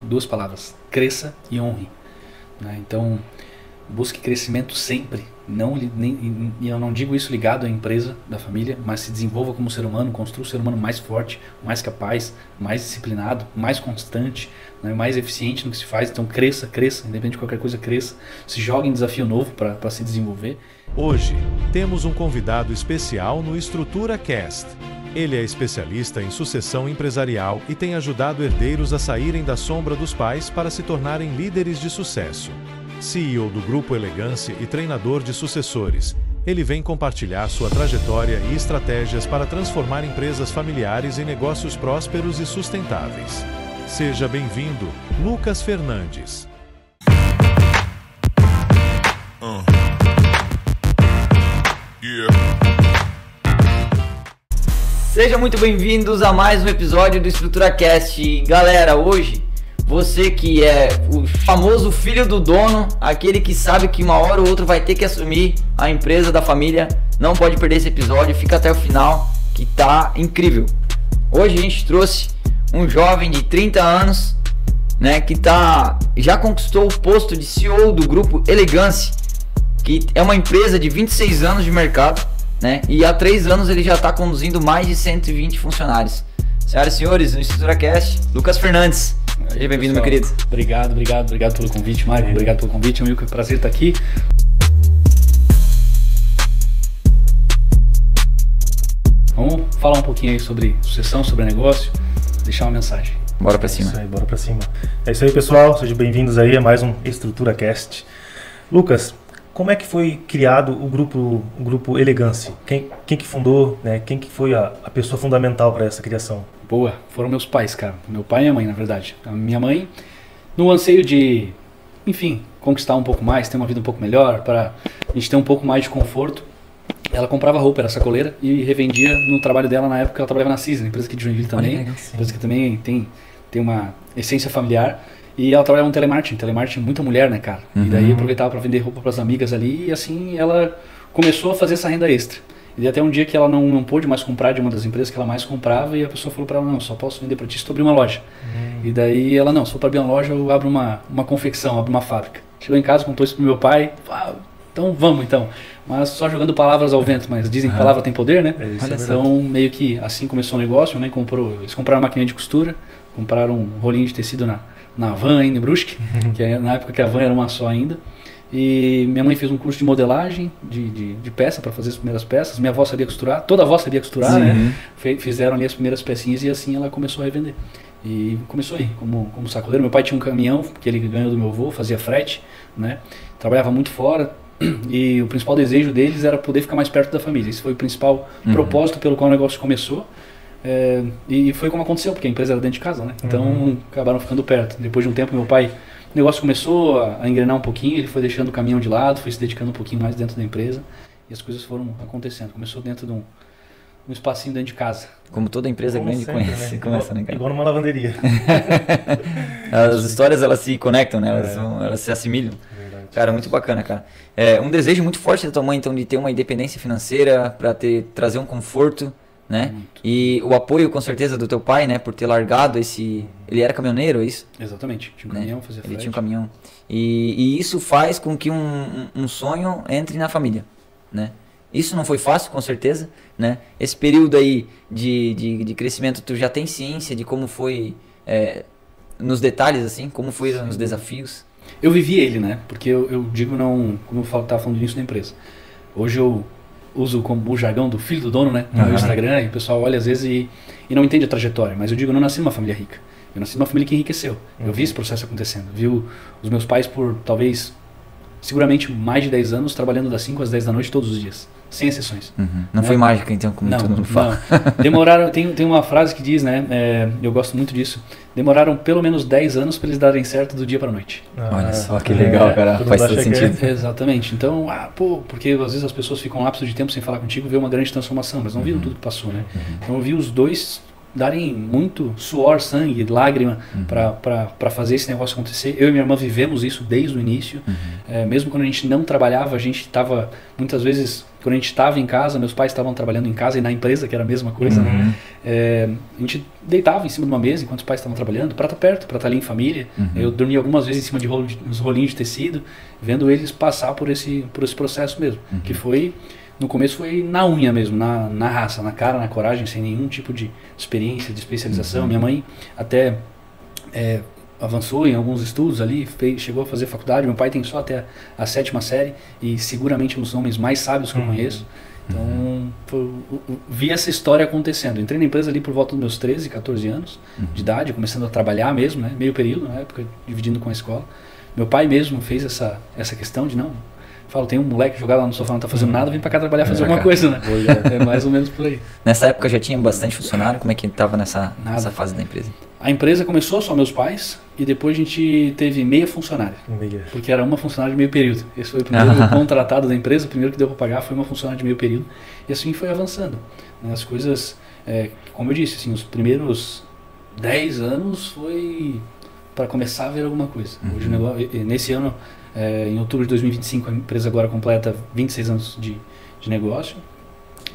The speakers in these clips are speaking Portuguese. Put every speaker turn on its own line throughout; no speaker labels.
duas palavras: cresça e honre. Né? Então, busque crescimento sempre. E eu não digo isso ligado à empresa da família, mas se desenvolva como ser humano, construa um ser humano mais forte, mais capaz, mais disciplinado, mais constante, né, mais eficiente no que se faz. Então cresça, independente de qualquer coisa, cresça. Se jogue em desafio novo para se desenvolver.
Hoje, temos um convidado especial no Estrutura Cast. Ele é especialista em sucessão empresarial e tem ajudado herdeiros a saírem da sombra dos pais para se tornarem líderes de sucesso. CEO do Grupo Elegância e treinador de sucessores, ele vem compartilhar sua trajetória e estratégias para transformar empresas familiares em negócios prósperos e sustentáveis. Seja bem-vindo, Lucas Fernandes.
Sejam muito bem-vindos a mais um episódio do Estrutura Cast. Galera, hoje, você que é o famoso filho do dono, aquele que sabe que uma hora ou outra vai ter que assumir a empresa da família, não pode perder esse episódio, fica até o final que tá incrível. Hoje a gente trouxe um jovem de 30 anos, né, que já conquistou o posto de CEO do Grupo Elegância, que é uma empresa de 26 anos de mercado, né, e há 3 anos ele já está conduzindo mais de 120 funcionários. Senhoras e senhores, no Estrutura Cast, Lucas Fernandes. Seja bem-vindo, meu querido.
Obrigado pelo convite, Mário. Obrigado pelo convite, amigo. É um prazer estar aqui. Vamos falar um pouquinho aí sobre sucessão, sobre negócio, deixar uma mensagem.
Bora pra cima.
Isso aí, bora pra cima. É isso aí, pessoal. Sejam bem-vindos aí a mais um Estrutura Cast. Lucas, como é que foi criado o grupo Elegância? Quem que fundou, né? Quem que foi a pessoa fundamental para essa criação?
Boa, foram meus pais, cara. Meu pai e minha mãe, na verdade. A minha mãe, no anseio de, enfim, conquistar um pouco mais, ter uma vida um pouco melhor, para a gente ter um pouco mais de conforto, ela comprava roupa, era sacoleira, e revendia no trabalho dela. Na época ela trabalhava na Cisne, empresa aqui de Joinville também, empresa que também tem uma essência familiar. E ela trabalhava no telemarketing, muita mulher, né, cara? E daí aproveitava para vender roupa para as amigas ali, e assim ela começou a fazer essa renda extra. E até um dia que ela não pôde mais comprar de uma das empresas que ela mais comprava, e a pessoa falou para ela: não, só posso vender para ti se tu abrir uma loja. E daí ela: não, se for para abrir uma loja eu abro uma confecção, abro uma fábrica. Chegou em casa, contou isso pro meu pai: então vamos então. Mas só jogando palavras ao vento, mas dizem que palavra tem poder, né? Então meio que assim começou o negócio, né? Eles compraram uma máquina de costura, compraram um rolinho de tecido na Van ainda em Brusque, que é na época que a Van era uma só ainda. E minha mãe fez um curso de modelagem de peça para fazer as primeiras peças. Minha avó sabia costurar, toda avó sabia costurar, né? Fizeram ali as primeiras pecinhas e assim ela começou a revender. E começou aí, como sacoleiro. Meu pai tinha um caminhão que ele ganhou do meu avô, fazia frete, né? Trabalhava muito fora e o principal desejo deles era poder ficar mais perto da família. Esse foi o principal propósito pelo qual o negócio começou. E foi como aconteceu, porque a empresa era dentro de casa, né? Então acabaram ficando perto. Depois de um tempo, meu pai, o negócio começou a engrenar um pouquinho, ele foi deixando o caminhão de lado, foi se dedicando um pouquinho mais dentro da empresa e as coisas foram acontecendo. Começou dentro de um espacinho dentro de casa.
Como toda empresa grande
sempre,
conhece,
né?
começa, né, cara?
Igual numa lavanderia.
As histórias, elas se conectam, né? Elas se assimilham.
Verdade.
Cara, muito bacana, cara. Um desejo muito forte da tua mãe, então, de ter uma independência financeira, para trazer um conforto, né? E o apoio, com certeza, do teu pai, né? Por ter largado esse... Ele era caminhoneiro, é isso?
Exatamente. Tinha um caminhão, fazia frete.
Ele tinha um caminhão. E isso faz com que um sonho entre na família, né? Isso não foi fácil, com certeza, né? Esse período aí de crescimento, tu já tem ciência de como foi, nos detalhes, assim, como foram os desafios?
Eu vivi ele, né? Porque eu digo, não, como eu estava falando no início da empresa. Hoje eu uso como o jargão do filho do dono, né? No meu Instagram, e o pessoal olha às vezes e não entende a trajetória. Mas eu digo, eu não nasci numa família rica. Eu nasci numa família que enriqueceu. Eu vi esse processo acontecendo. Vi os meus pais por, talvez, seguramente mais de 10 anos, trabalhando das 5 às 10 da noite todos os dias. Sem exceções.
Não foi mágica, então, como todo mundo fala.
Não. Demoraram, tem uma frase que diz, né? Eu gosto muito disso. Demoraram pelo menos 10 anos para eles darem certo do dia para noite.
Olha só que legal, cara. Faz todo sentido.
Exatamente. Então, porque às vezes as pessoas ficam um lapso de tempo sem falar contigo, vê uma grande transformação, mas não viram tudo que passou, né? Então eu vi os dois darem muito suor, sangue, lágrima para fazer esse negócio acontecer. Eu e minha irmã vivemos isso desde o início. Mesmo quando a gente não trabalhava, a gente estava, muitas vezes, quando a gente estava em casa, meus pais estavam trabalhando em casa e na empresa, que era a mesma coisa, né? A gente deitava em cima de uma mesa enquanto os pais estavam trabalhando, para estar perto, para estar ali em família. Eu dormia algumas vezes em cima de uns rolinhos de tecido, vendo eles passar por esse processo mesmo, que foi... No começo foi na unha mesmo, na raça, na cara, na coragem, sem nenhum tipo de experiência, de especialização. Minha mãe até avançou em alguns estudos ali, chegou a fazer faculdade. Meu pai tem só até a 7ª série e seguramente um dos homens mais sábios que eu conheço. Então, vi essa história acontecendo. Entrei na empresa ali por volta dos meus 13, 14 anos de idade, começando a trabalhar mesmo, né? Meio período na época, dividindo com a escola. Meu pai mesmo fez essa questão de não... Falo, tem um moleque jogado lá no sofá, não tá fazendo nada, vem pra cá trabalhar, fazer alguma coisa, né? É mais ou menos por aí.
Nessa época já tinha bastante funcionário? Como é que tava nessa fase da empresa?
A empresa começou só meus pais e depois a gente teve meia funcionária. Porque era uma funcionária de meio período. Esse foi o primeiro contratado da empresa, o primeiro que deu pra pagar foi uma funcionária de meio período. E assim foi avançando. As coisas, como eu disse, assim, os primeiros 10 anos foi para começar a ver alguma coisa. Hoje, o negócio, nesse ano... em outubro de 2025 a empresa agora completa 26 anos de negócio,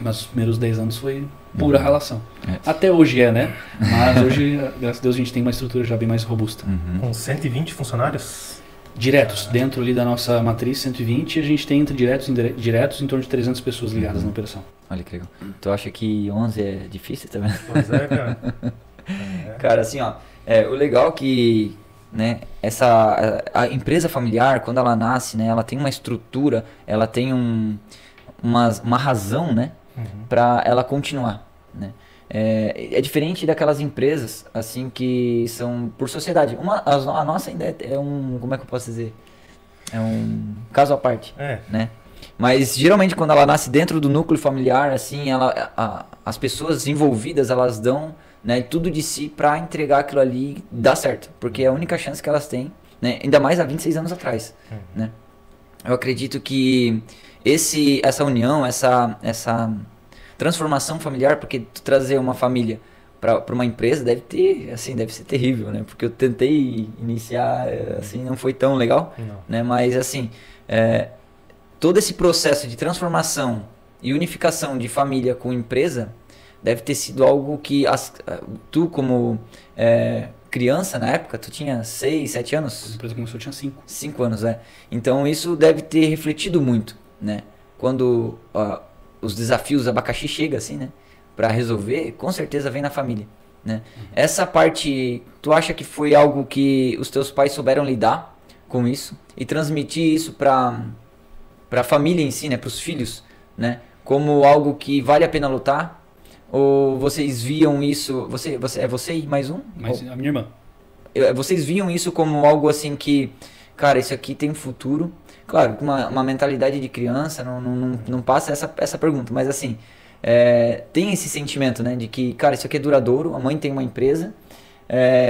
mas os primeiros 10 anos foi pura relação. Até hoje né? Mas hoje, graças a Deus, a gente tem uma estrutura já bem mais robusta.
Com 120 funcionários?
Diretos, dentro ali da nossa matriz 120, a gente tem entre diretos e indiretos em torno de 300 pessoas ligadas na operação.
Olha que legal. Tu acha que 11 é difícil também?
Pois é, cara.
Cara, assim, ó, o legal que... Né, a empresa familiar, quando ela nasce, né, ela tem uma estrutura, ela tem uma razão, né, para ela continuar, né. É diferente daquelas empresas assim que são por sociedade. A nossa ainda é como é que eu posso dizer, é um caso à parte, né. Mas geralmente quando ela nasce dentro do núcleo familiar, assim, as pessoas envolvidas, elas dão, né, tudo de si para entregar aquilo ali dar certo, porque é a única chance que elas têm, né, ainda mais há 26 anos atrás, né. Eu acredito que essa união, essa transformação familiar, porque tu trazer uma família para uma empresa deve ser terrível, né, porque eu tentei iniciar, assim, não foi tão legal, né, mas assim, todo esse processo de transformação e unificação de família com empresa deve ter sido algo que tu, como criança na época, tu tinha 6, 7 anos?
A empresa começou, eu tinha 5.
5 anos, Então isso deve ter refletido muito, né? Quando os desafios, abacaxi chega assim, né? Pra resolver, com certeza vem na família, né? Essa parte, tu acha que foi algo que os teus pais souberam lidar com isso e transmitir isso pra família em si, né? Pros filhos, né? Como algo que vale a pena lutar? Ou vocês viam isso... Você e mais um?
A minha irmã.
Vocês viam isso como algo assim que... Cara, isso aqui tem futuro. Claro, com uma mentalidade de criança, não passa essa pergunta. Mas assim, tem esse sentimento, né? De que, cara, isso aqui é duradouro. A mãe tem uma empresa.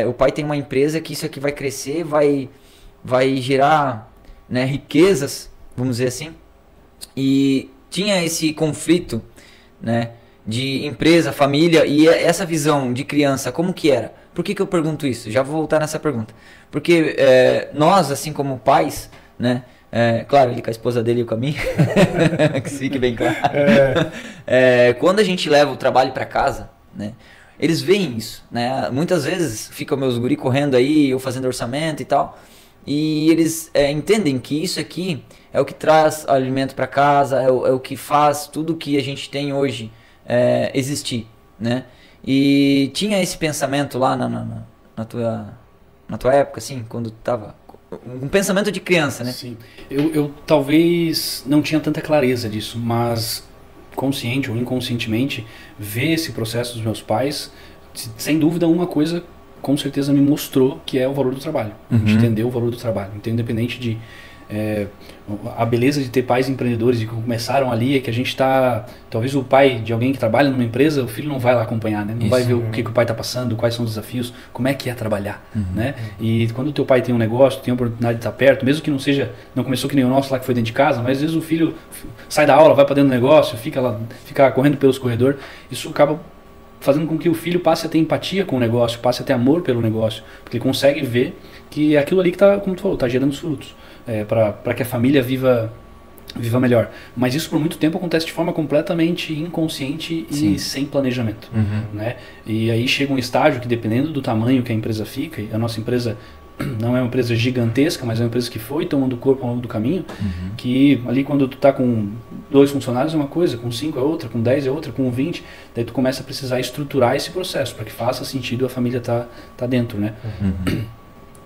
O pai tem uma empresa que isso aqui vai crescer, vai gerar, né, riquezas, vamos dizer assim. E tinha esse conflito, né? De empresa, família, e essa visão de criança, como que era? Por que eu pergunto isso? Já vou voltar nessa pergunta. Porque nós, assim como pais, né? Claro, ele com a esposa dele e com a minha, que fique bem claro. Quando a gente leva o trabalho para casa, né? Eles veem isso, né? Muitas vezes ficam meus guri correndo aí, eu fazendo orçamento e tal, e eles entendem que isso aqui é o que traz alimento para casa, é o que faz tudo que a gente tem hoje existir, né? E tinha esse pensamento lá na tua época, assim, quando tava um pensamento de criança, né?
Sim. Eu talvez não tinha tanta clareza disso, mas consciente ou inconscientemente ver esse processo dos meus pais, sem dúvida uma coisa com certeza me mostrou que é o valor do trabalho. A gente entendeu o valor do trabalho. Então, independente de a beleza de ter pais empreendedores e que começaram ali é que a gente está, talvez o pai de alguém que trabalha numa empresa, o filho não vai lá acompanhar, né? Não vai ver o que o pai está passando, quais são os desafios, como é que é trabalhar, né? E quando o teu pai tem um negócio, tem a oportunidade de estar perto, mesmo que não começou que nem o nosso lá que foi dentro de casa, mas às vezes o filho sai da aula, vai para dentro do negócio, fica correndo pelos corredores, isso acaba fazendo com que o filho passe a ter empatia com o negócio, passe a ter amor pelo negócio, porque ele consegue ver que aquilo ali que está, como tu falou, está gerando frutos, para que a família viva melhor. Mas isso por muito tempo acontece de forma completamente inconsciente e sem planejamento, né? E aí chega um estágio que, dependendo do tamanho que a empresa fica, e a nossa empresa não é uma empresa gigantesca, mas é uma empresa que foi tomando corpo ao longo do caminho, que ali quando tu tá com 2 funcionários é uma coisa, com 5 é outra, com 10 é outra, com 20, daí tu começa a precisar estruturar esse processo para que faça sentido a família tá dentro, né?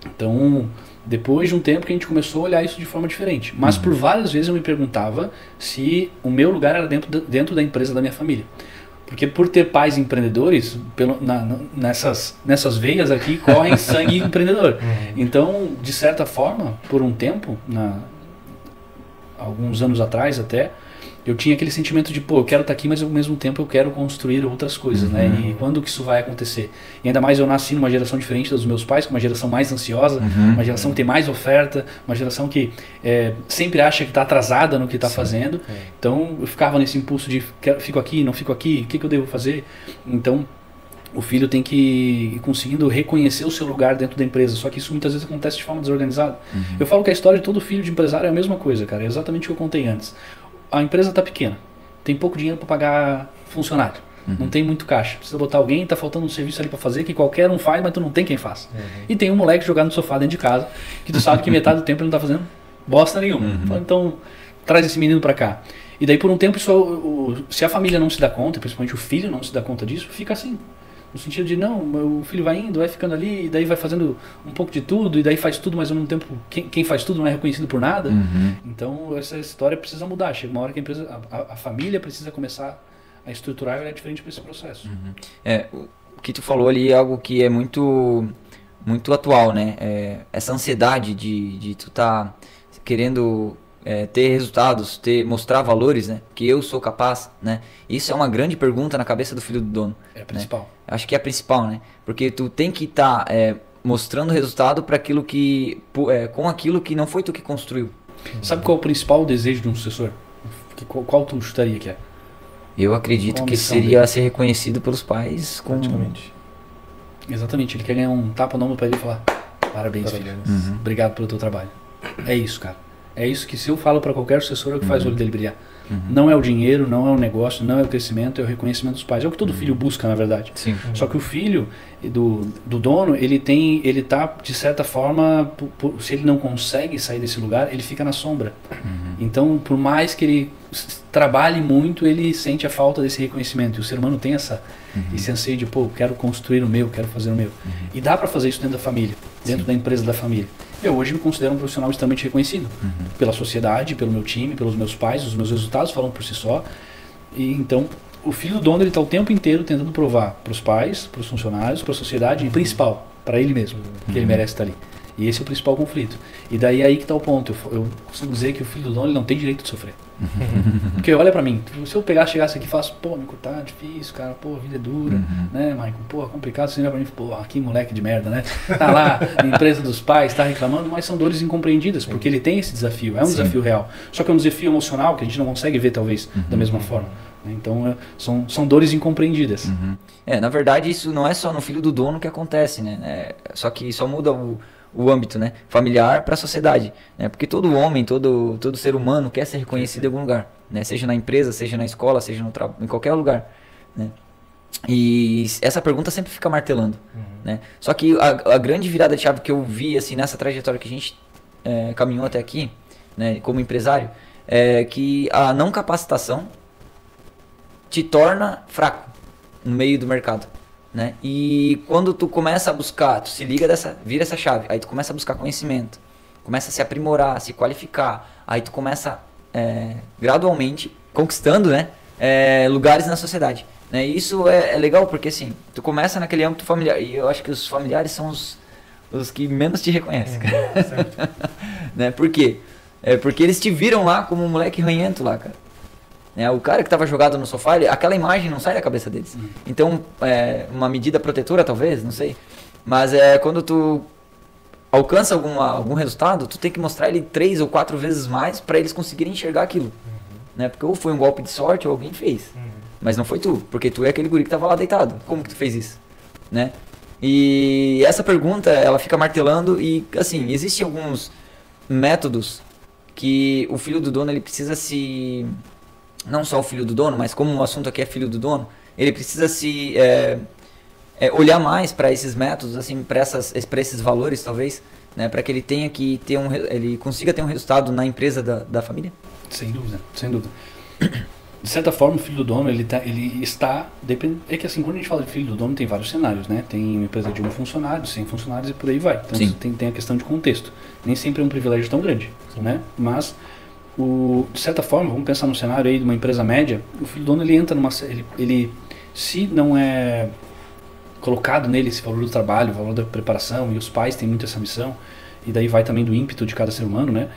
Então, depois de um tempo que a gente começou a olhar isso de forma diferente. Mas por várias vezes eu me perguntava se o meu lugar era dentro da empresa da minha família. Porque por ter pais empreendedores, nessas veias aqui correm sangue empreendedor. Então, de certa forma, por um tempo, alguns anos atrás até, eu tinha aquele sentimento de, pô, eu quero estar aqui, mas ao mesmo tempo eu quero construir outras coisas, né? E quando que isso vai acontecer? E ainda mais eu nasci numa geração diferente dos meus pais, uma geração mais ansiosa, uma geração que tem mais oferta, uma geração que sempre acha que está atrasada no que está fazendo. Então eu ficava nesse impulso de, fico aqui, não fico aqui, o que eu devo fazer? Então o filho tem que ir conseguindo reconhecer o seu lugar dentro da empresa, só que isso muitas vezes acontece de forma desorganizada. Eu falo que a história de todo filho de empresário é a mesma coisa, cara, é exatamente o que eu contei antes. A empresa está pequena, tem pouco dinheiro para pagar funcionário, não tem muito caixa, precisa botar alguém, está faltando um serviço ali para fazer que qualquer um faz, mas tu não tem quem faça. E tem um moleque jogado no sofá dentro de casa, que tu sabe que metade do tempo ele não está fazendo bosta nenhuma. Então, traz esse menino para cá. E daí por um tempo, se a família não se dá conta, principalmente o filho não se dá conta disso, fica assim. No sentido de, não, o filho vai indo, vai ficando ali, e daí vai fazendo um pouco de tudo, e daí faz tudo, mas ao mesmo tempo quem faz tudo não é reconhecido por nada. Então essa história precisa mudar. Chega uma hora que a família precisa começar a estruturar e olhar diferente para esse processo.
O que tu falou ali é algo que é muito, muito atual, né? Essa ansiedade de tu tá querendo ter resultados, mostrar valores, né? Que eu sou capaz, né? Isso é uma grande pergunta na cabeça do filho do dono.
É a principal.
Né? Acho que é a principal, né? Porque tu tem que estar mostrando resultado para aquilo com aquilo que não foi tu que construiu.
Sabe qual é o principal desejo de um sucessor? Qual tu chutaria que é?
Eu acredito que seria ser reconhecido pelos pais
praticamente.
Exatamente. Ele quer ganhar um tapa no ombro para ele e falar: parabéns, filho. Obrigado pelo teu trabalho. É isso, cara. É isso que, se eu falo para qualquer sucessor, é o que faz o olho dele brilhar. Não é o dinheiro, não é o negócio, não é o crescimento, é o reconhecimento dos pais. É o que todo filho busca, na verdade.
Sim.
Só que o filho do dono, ele tá, de certa forma, se ele não consegue sair desse lugar, ele fica na sombra. Então, por mais que ele trabalhe muito, ele sente a falta desse reconhecimento. E o ser humano tem esse anseio de, pô, quero construir o meu, quero fazer o meu. E dá para fazer isso dentro da família, dentro da empresa da família. Eu hoje me considero um profissional extremamente reconhecido pela sociedade, pelo meu time, pelos meus pais, os meus resultados falam por si só. E então, o filho do dono, ele está o tempo inteiro tentando provar para os pais, para os funcionários, para a sociedade, e principal, para ele mesmo, que ele merece estar ali. E esse é o principal conflito. E daí aí que está o ponto. Eu costumo dizer que o filho do dono, ele não tem direito de sofrer. Porque olha pra mim, se eu chegasse aqui e falasse, pô, Mico, tá difícil, cara, pô, a vida é dura, né, Michael, pô, é complicado, você olha pra mim, pô, que moleque de merda, né, tá lá, na empresa dos pais, tá reclamando, mas são dores incompreendidas, porque ele tem esse desafio, é um desafio real, só que é um desafio emocional que a gente não consegue ver, talvez, da mesma forma, então são dores incompreendidas.
Na verdade, isso não é só no filho do dono que acontece, né, só que só muda o âmbito, né, familiar para a sociedade, né, porque todo homem, todo ser humano quer ser reconhecido em algum lugar, né, seja na empresa, seja na escola, seja em qualquer lugar, né, e essa pergunta sempre fica martelando, né, só que a grande virada de chave que eu vi assim nessa trajetória que a gente caminhou até aqui, né, como empresário, é que a não capacitação te torna fraco no meio do mercado. Né? E quando tu começa a buscar, tu se liga vira essa chave, aí tu começa a buscar conhecimento, começa a se aprimorar, se qualificar, aí tu começa gradualmente conquistando, né, lugares na sociedade, né? E isso é legal porque assim, tu começa naquele âmbito familiar, e eu acho que os familiares são os que menos te reconhecem, cara. Né? Por quê? Porque eles te viram lá como um moleque ranhento lá, cara. O cara que estava jogado no sofá, aquela imagem não sai da cabeça deles. Então, uma medida protetora talvez, não sei. Mas quando tu alcança algum resultado, tu tem que mostrar ele 3 ou 4 vezes mais para eles conseguirem enxergar aquilo. Né? Porque ou foi um golpe de sorte ou alguém fez. Mas não foi tu, porque tu é aquele guri que tava lá deitado. Como que tu fez isso? Né? E essa pergunta, ela fica martelando e, assim, existem alguns métodos que o filho do dono, ele precisa se... Não só o filho do dono, mas como o assunto aqui é filho do dono, ele precisa se olhar mais para esses métodos, assim, para esses valores, talvez, né? Para que ele tenha que ter ele consiga ter um resultado na empresa da família?
Sem dúvida, sem dúvida. De certa forma, o filho do dono, ele está... É que assim, quando a gente fala de filho do dono, tem vários cenários, né? Tem uma empresa de 1 funcionário, 100 funcionários e por aí vai. Então tem a questão de contexto. Nem sempre é um privilégio tão grande, né? Mas, de certa forma, vamos pensar no cenário aí de uma empresa média, o filho do dono, ele entra numa... Ele se não é colocado nele esse valor do trabalho, o valor da preparação, e os pais têm muito essa missão, e daí vai também do ímpeto de cada ser humano, né?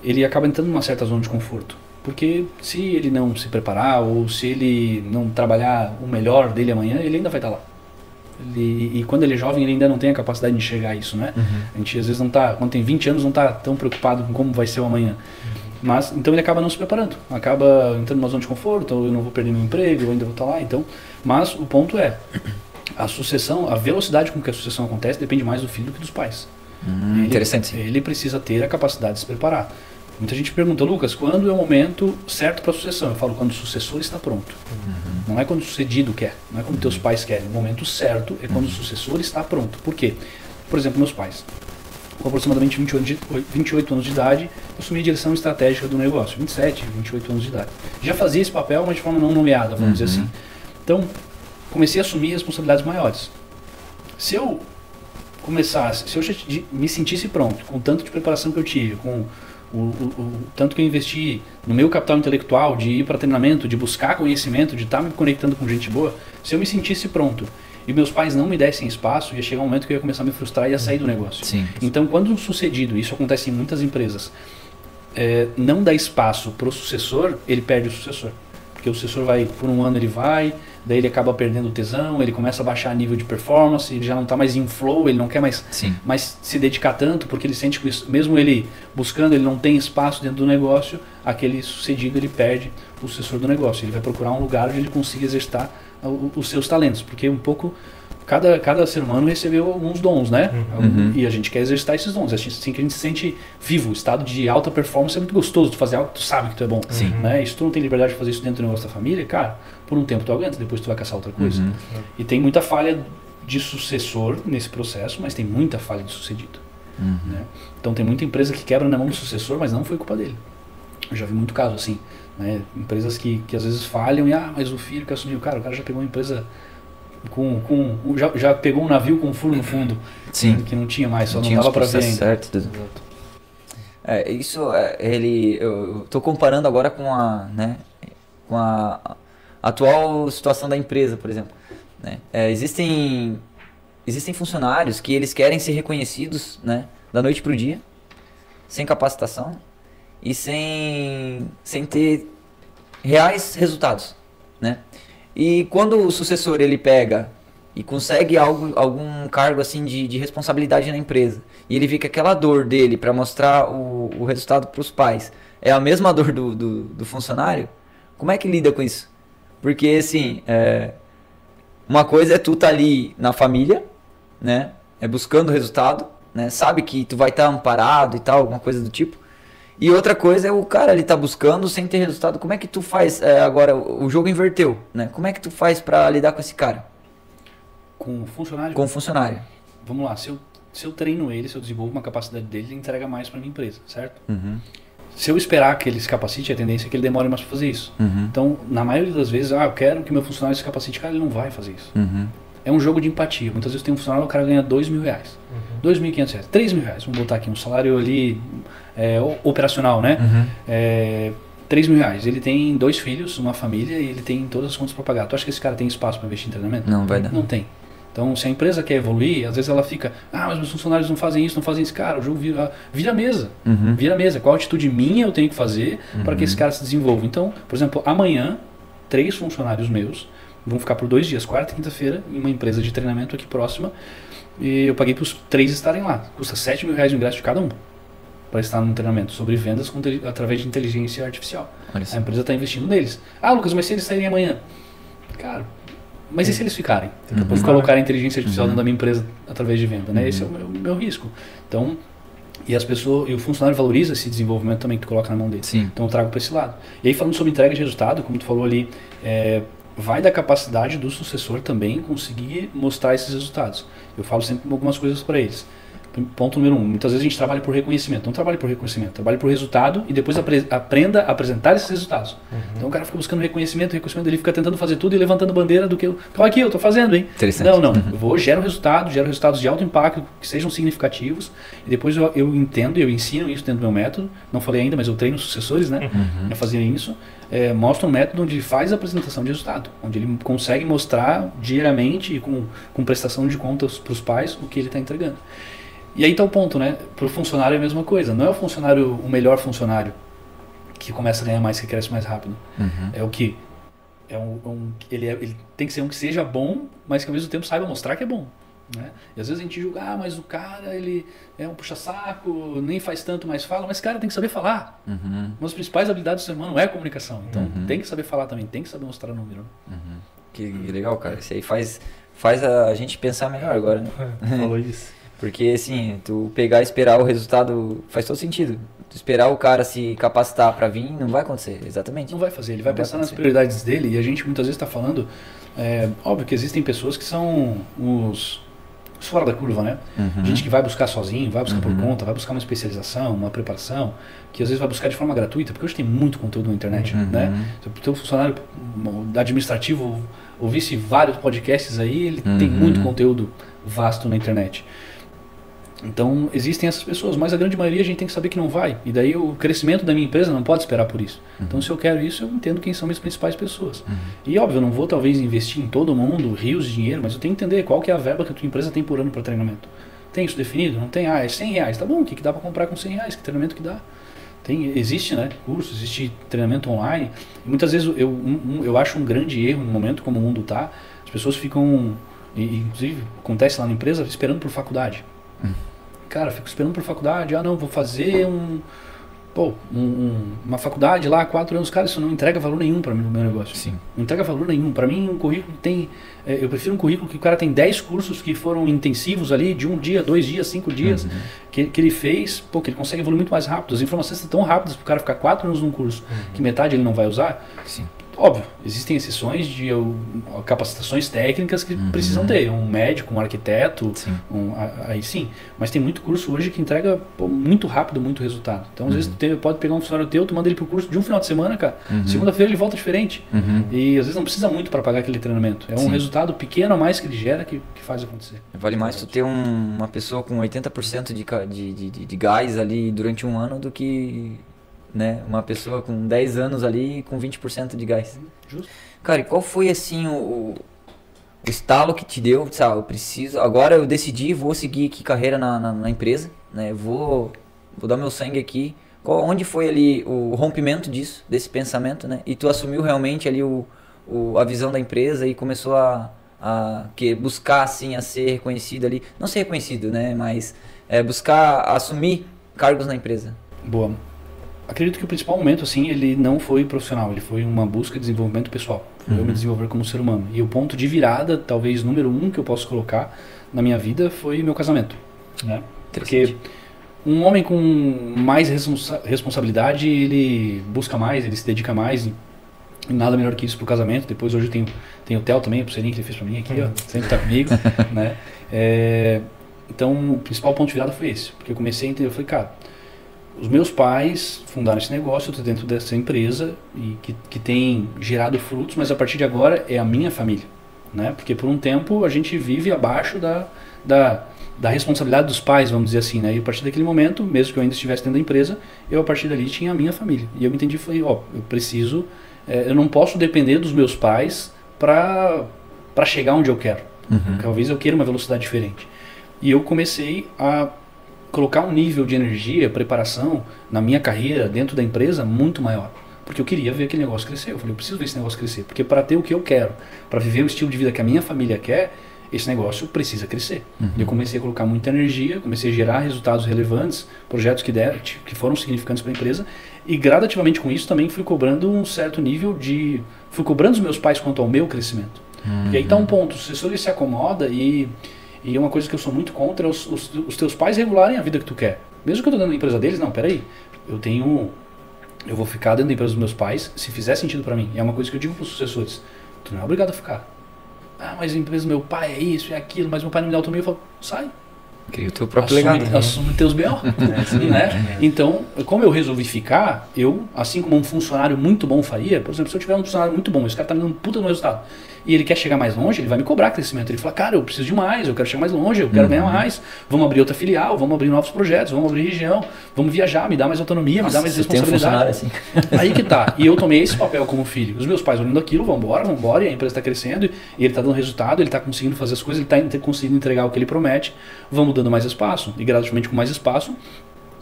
Ele acaba entrando numa certa zona de conforto. Porque se ele não se preparar, ou se ele não trabalhar o melhor dele amanhã, ele ainda vai estar lá. E quando ele é jovem, ele ainda não tem a capacidade de enxergar isso, né? A gente às vezes não está, quando tem 20 anos, não está tão preocupado com como vai ser o amanhã. Mas, então ele acaba não se preparando, acaba entrando numa zona de conforto, ou eu não vou perder meu emprego, eu ainda vou estar lá. Então, mas o ponto é, a sucessão, a velocidade com que a sucessão acontece depende mais do filho do que dos pais.
Interessante.
Ele precisa ter a capacidade de se preparar. Muita gente pergunta, Lucas, quando é o momento certo para a sucessão? Eu falo, quando o sucessor está pronto. Não é quando o sucedido quer, não é quando teus pais querem. O momento certo é quando o sucessor está pronto. Por quê? Por exemplo, meus pais. Com aproximadamente 28 anos de idade, eu assumi a direção estratégica do negócio. 27, 28 anos de idade. Já fazia esse papel, mas de forma não nomeada, vamos dizer assim. Então, comecei a assumir responsabilidades maiores. Se eu começasse, se eu já me sentisse pronto, com o tanto de preparação que eu tive, com o tanto que eu investi no meu capital intelectual, de ir para treinamento, de buscar conhecimento, de estar me conectando com gente boa, se eu me sentisse pronto e meus pais não me dessem espaço, ia chegar um momento que eu ia começar a me frustrar e ia sair do negócio.
Sim.
Então, quando um sucedido, isso acontece em muitas empresas, não dá espaço para o sucessor, ele perde o sucessor. Porque o sucessor vai, por um ano ele vai, daí ele acaba perdendo o tesão, ele começa a baixar nível de performance, ele já não está mais em flow, ele não quer mais se dedicar tanto, porque ele sente que mesmo ele buscando, ele não tem espaço dentro do negócio, aquele sucedido ele perde o sucessor do negócio. Ele vai procurar um lugar onde ele consiga exercitar os seus talentos, porque um pouco cada ser humano recebeu alguns dons, né? E a gente quer exercitar esses dons, assim que a gente se sente vivo. O estado de alta performance é muito gostoso, tu fazer algo que tu sabe que tu é bom, né? E se tu não tem liberdade de fazer isso dentro do negócio da família, cara, por um tempo tu aguenta, depois tu vai caçar outra coisa. E tem muita falha de sucessor nesse processo, mas tem muita falha de sucedido, né? Então tem muita empresa que quebra na mão do sucessor, mas não foi culpa dele. Eu já vi muito caso assim, né? Empresas que às vezes falham e mas o filho que assumiu, cara, o cara já pegou uma empresa já pegou um navio com um furo no fundo, que não tinha mais, só não dava para ver ainda.
Certo. Eu tô comparando agora com a atual situação da empresa, por exemplo, né? Existem funcionários que eles querem ser reconhecidos, né, da noite pro dia, sem capacitação e sem ter reais resultados, né? E quando o sucessor ele pega e consegue algum cargo assim de responsabilidade na empresa, e ele vê que aquela dor dele para mostrar o resultado para os pais é a mesma dor do funcionário, como é que lida com isso? Porque assim, uma coisa é tu tá ali na família, né, buscando resultado, né, sabe que tu vai estar amparado e tal, alguma coisa do tipo. E outra coisa é o cara, ele tá buscando sem ter resultado. Como é que tu faz, agora o jogo inverteu, né? Como é que tu faz para lidar com esse cara?
Com o funcionário?
Com o funcionário.
Vamos lá, se eu treino ele, se eu desenvolvo uma capacidade dele, ele entrega mais para minha empresa, certo? Se eu esperar que ele se capacite, a tendência é que ele demore mais para fazer isso. Então, na maioria das vezes, eu quero que meu funcionário se capacite, cara, ele não vai fazer isso. É um jogo de empatia. Muitas vezes tem um funcionário, o cara ganha R$2.000, R$2.500, R$3.000. Vamos botar aqui um salário ali operacional, né? R$3.000. Ele tem 2 filhos, uma família e ele tem todas as contas para pagar. Tu acha que esse cara tem espaço para investir em treinamento?
Não vai dar.
Não tem. Então, se a empresa quer evoluir, às vezes ela fica, mas meus funcionários não fazem isso, não fazem isso. Cara, o jogo vira mesa. Vira mesa. Qual atitude minha eu tenho que fazer para que esse cara se desenvolva? Então, por exemplo, amanhã, 3 funcionários meus vão ficar por 2 dias, quarta e quinta-feira, em uma empresa de treinamento aqui próxima. E eu paguei para os 3 estarem lá. Custa R$7.000 o ingresso de cada um para estar num treinamento sobre vendas através de inteligência artificial. A empresa está investindo neles. Lucas, mas se eles saírem amanhã? Cara, mas e se eles ficarem? Por colocar a inteligência artificial dentro da minha empresa através de venda, né? Esse é o meu risco. Então, e as pessoas, e o funcionário valoriza esse desenvolvimento também que tu coloca na mão dele.
Sim.
Então eu trago para esse lado. E aí falando sobre entrega de resultado, como tu falou ali, vai da capacidade do sucessor também conseguir mostrar esses resultados. Eu falo sempre algumas coisas para eles. Ponto número 1, muitas vezes a gente trabalha por reconhecimento. Não trabalha por reconhecimento, trabalha por resultado e depois aprenda a apresentar esses resultados. Então o cara fica buscando reconhecimento, ele fica tentando fazer tudo e levantando bandeira do que eu estou fazendo, hein?
Interessante.
Não, eu gero resultados de alto impacto, que sejam significativos, e depois eu entendo e eu ensino isso dentro do meu método. Não falei ainda, mas eu treino os sucessores, né? A fazer isso. Mostra um método onde ele faz a apresentação de resultado, onde ele consegue mostrar diariamente e com prestação de contas para os pais o que ele está entregando. E aí está o ponto, né? Para o funcionário é a mesma coisa. Não é o melhor funcionário que começa a ganhar mais, que cresce mais rápido. É o que? Ele tem que ser um que seja bom, mas que ao mesmo tempo saiba mostrar que é bom. Né? E às vezes a gente julga, mas o cara ele é um puxa-saco, nem faz tanto, mas fala. Mas cara, tem que saber falar. Uma das principais habilidades do ser humano é a comunicação. Então tem que saber falar também, tem que saber mostrar número.
Que legal, cara. Isso aí faz a gente pensar melhor agora, né?
Falou isso.
Porque, assim, tu pegar e esperar o resultado faz todo sentido. Tu esperar o cara se capacitar para vir, não vai acontecer, exatamente.
Não vai fazer, ele vai pensar nas prioridades dele e a gente muitas vezes está falando, óbvio que existem pessoas que são os fora da curva, né? Gente que vai buscar sozinho, vai buscar por conta, vai buscar uma especialização, uma preparação, que às vezes vai buscar de forma gratuita, porque hoje tem muito conteúdo na internet, né? Se o teu funcionário administrativo ouvisse vários podcasts aí, ele tem muito conteúdo vasto na internet. Então existem essas pessoas, mas a grande maioria a gente tem que saber que não vai. E daí o crescimento da minha empresa não pode esperar por isso. Então se eu quero isso, eu entendo quem são minhas principais pessoas. E óbvio, eu não vou talvez investir em todo mundo rios de dinheiro, mas eu tenho que entender qual que é a verba que a tua empresa tem por ano para treinamento. Tem isso definido? Não tem? É R$100. Tá bom, o que dá para comprar com R$100? Que treinamento que dá? Existe, né? Curso, existe treinamento online. E muitas vezes eu acho um grande erro no momento como o mundo está. As pessoas ficam, inclusive acontece lá na empresa, esperando por faculdade. Cara, fico esperando por faculdade, não, vou fazer uma faculdade lá, 4 anos, cara, isso não entrega valor nenhum para mim no meu negócio.
Sim.
Não entrega valor nenhum. Para mim, um currículo eu prefiro um currículo que o cara tem 10 cursos que foram intensivos ali, de 1 dia, 2 dias, 5 dias, que ele fez, que ele consegue evoluir muito mais rápido. As informações são tão rápidas para o cara ficar 4 anos num curso, que metade ele não vai usar.
Sim.
Óbvio, existem exceções de capacitações técnicas que precisam ter, um médico, um arquiteto, aí sim, mas tem muito curso hoje que entrega muito rápido, muito resultado. Então às vezes tu pode pegar um funcionário teu, tu manda ele pro curso de um final de semana, cara, segunda-feira ele volta diferente, e às vezes não precisa muito para pagar aquele treinamento, um resultado pequeno a mais que ele gera que faz acontecer.
Vale mais tu ter uma pessoa com 80% de gás ali durante um ano do que... né? Uma pessoa com 10 anos ali com 20% de gás.
Justo.
Cara, e qual foi assim o estalo que te deu? Sabe, agora eu decidi, vou seguir aqui carreira na empresa, né? Vou dar meu sangue aqui. Onde foi ali o rompimento desse pensamento, né? E tu assumiu realmente ali a visão da empresa e começou a buscar assim a ser reconhecido ali, não ser reconhecido, né? Mas buscar assumir cargos na empresa.
Boa. Acredito que o principal momento, assim, ele não foi profissional, ele foi uma busca de desenvolvimento pessoal. Foi eu me desenvolver como ser humano. E o ponto de virada, talvez número 1 que eu posso colocar na minha vida foi meu casamento. Né? Porque um homem com mais responsabilidade, ele busca mais, ele se dedica mais. E nada melhor que isso pro casamento. Depois hoje tem o Theo também, a pulseirinha que ele fez pra mim aqui, ó, sempre tá comigo. Né? Então o principal ponto de virada foi esse. Porque eu comecei a entender, eu falei, cara, os meus pais fundaram esse negócio, eu estou dentro dessa empresa e que tem gerado frutos, mas a partir de agora é a minha família, né? Porque por um tempo a gente vive abaixo da responsabilidade dos pais, vamos dizer assim, né? E a partir daquele momento, mesmo que eu ainda estivesse dentro da empresa, eu a partir dali tinha a minha família. E eu entendi, falei, eu preciso, eu não posso depender dos meus pais para chegar onde eu quero. Talvez eu queira uma velocidade diferente. E eu comecei a colocar um nível de energia, preparação na minha carreira dentro da empresa muito maior. Porque eu queria ver aquele negócio crescer. Eu falei, eu preciso ver esse negócio crescer. Porque para ter o que eu quero, para viver o estilo de vida que a minha família quer, esse negócio precisa crescer. E eu comecei a colocar muita energia, comecei a gerar resultados relevantes, projetos que foram significantes para a empresa. E gradativamente com isso também fui cobrando um certo nível de... Fui cobrando os meus pais quanto ao meu crescimento. E aí tá um ponto, o sucessor ele se acomoda e uma coisa que eu sou muito contra é os teus pais regularem a vida que tu quer. Mesmo que eu tô dentro da empresa deles, não, peraí, eu vou ficar dentro da empresa dos meus pais se fizer sentido para mim. E é uma coisa que eu digo pros sucessores, tu não é obrigado a ficar. Ah, mas a empresa do meu pai é isso, é aquilo, mas meu pai não me dá autonomia. Eu falo, sai.
Cria o teu próprio legado.
Assume teus B.O. né? Então, como eu resolvi ficar, assim como um funcionário muito bom faria, por exemplo, se eu tiver um funcionário muito bom, esse cara tá me dando um puta no resultado, e ele quer chegar mais longe, ele vai me cobrar crescimento. Ele fala, cara, eu preciso de mais, eu quero chegar mais longe, eu quero ganhar mais, vamos abrir outra filial, vamos abrir novos projetos, vamos abrir região, vamos viajar, me dá mais autonomia, me dá mais responsabilidade.
Assim.
Aí que tá. E eu tomei esse papel como filho. Os meus pais olhando aquilo, vambora, e a empresa está crescendo, e ele está dando resultado, ele está conseguindo fazer as coisas, ele está conseguindo entregar o que ele promete, vamos dando mais espaço. E gradativamente com mais espaço,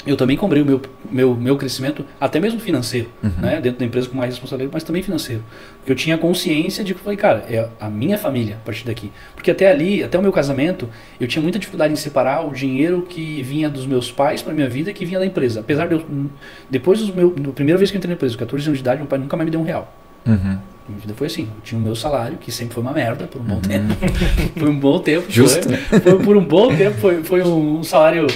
eu também cobrei o meu crescimento, até mesmo financeiro, né? Dentro da empresa com mais responsabilidade, mas também financeiro. Porque eu tinha consciência de que, falei, cara, é a minha família a partir daqui. Porque até ali, até o meu casamento, eu tinha muita dificuldade em separar o dinheiro que vinha dos meus pais para minha vida e que vinha da empresa. Apesar de depois da primeira vez que eu entrei na empresa, 14 anos de idade, meu pai nunca mais me deu R$1. Minha vida foi assim, eu tinha o meu salário, que sempre foi uma merda por um bom tempo. Por um bom tempo.
Justo.
Foi por um bom tempo, foi um salário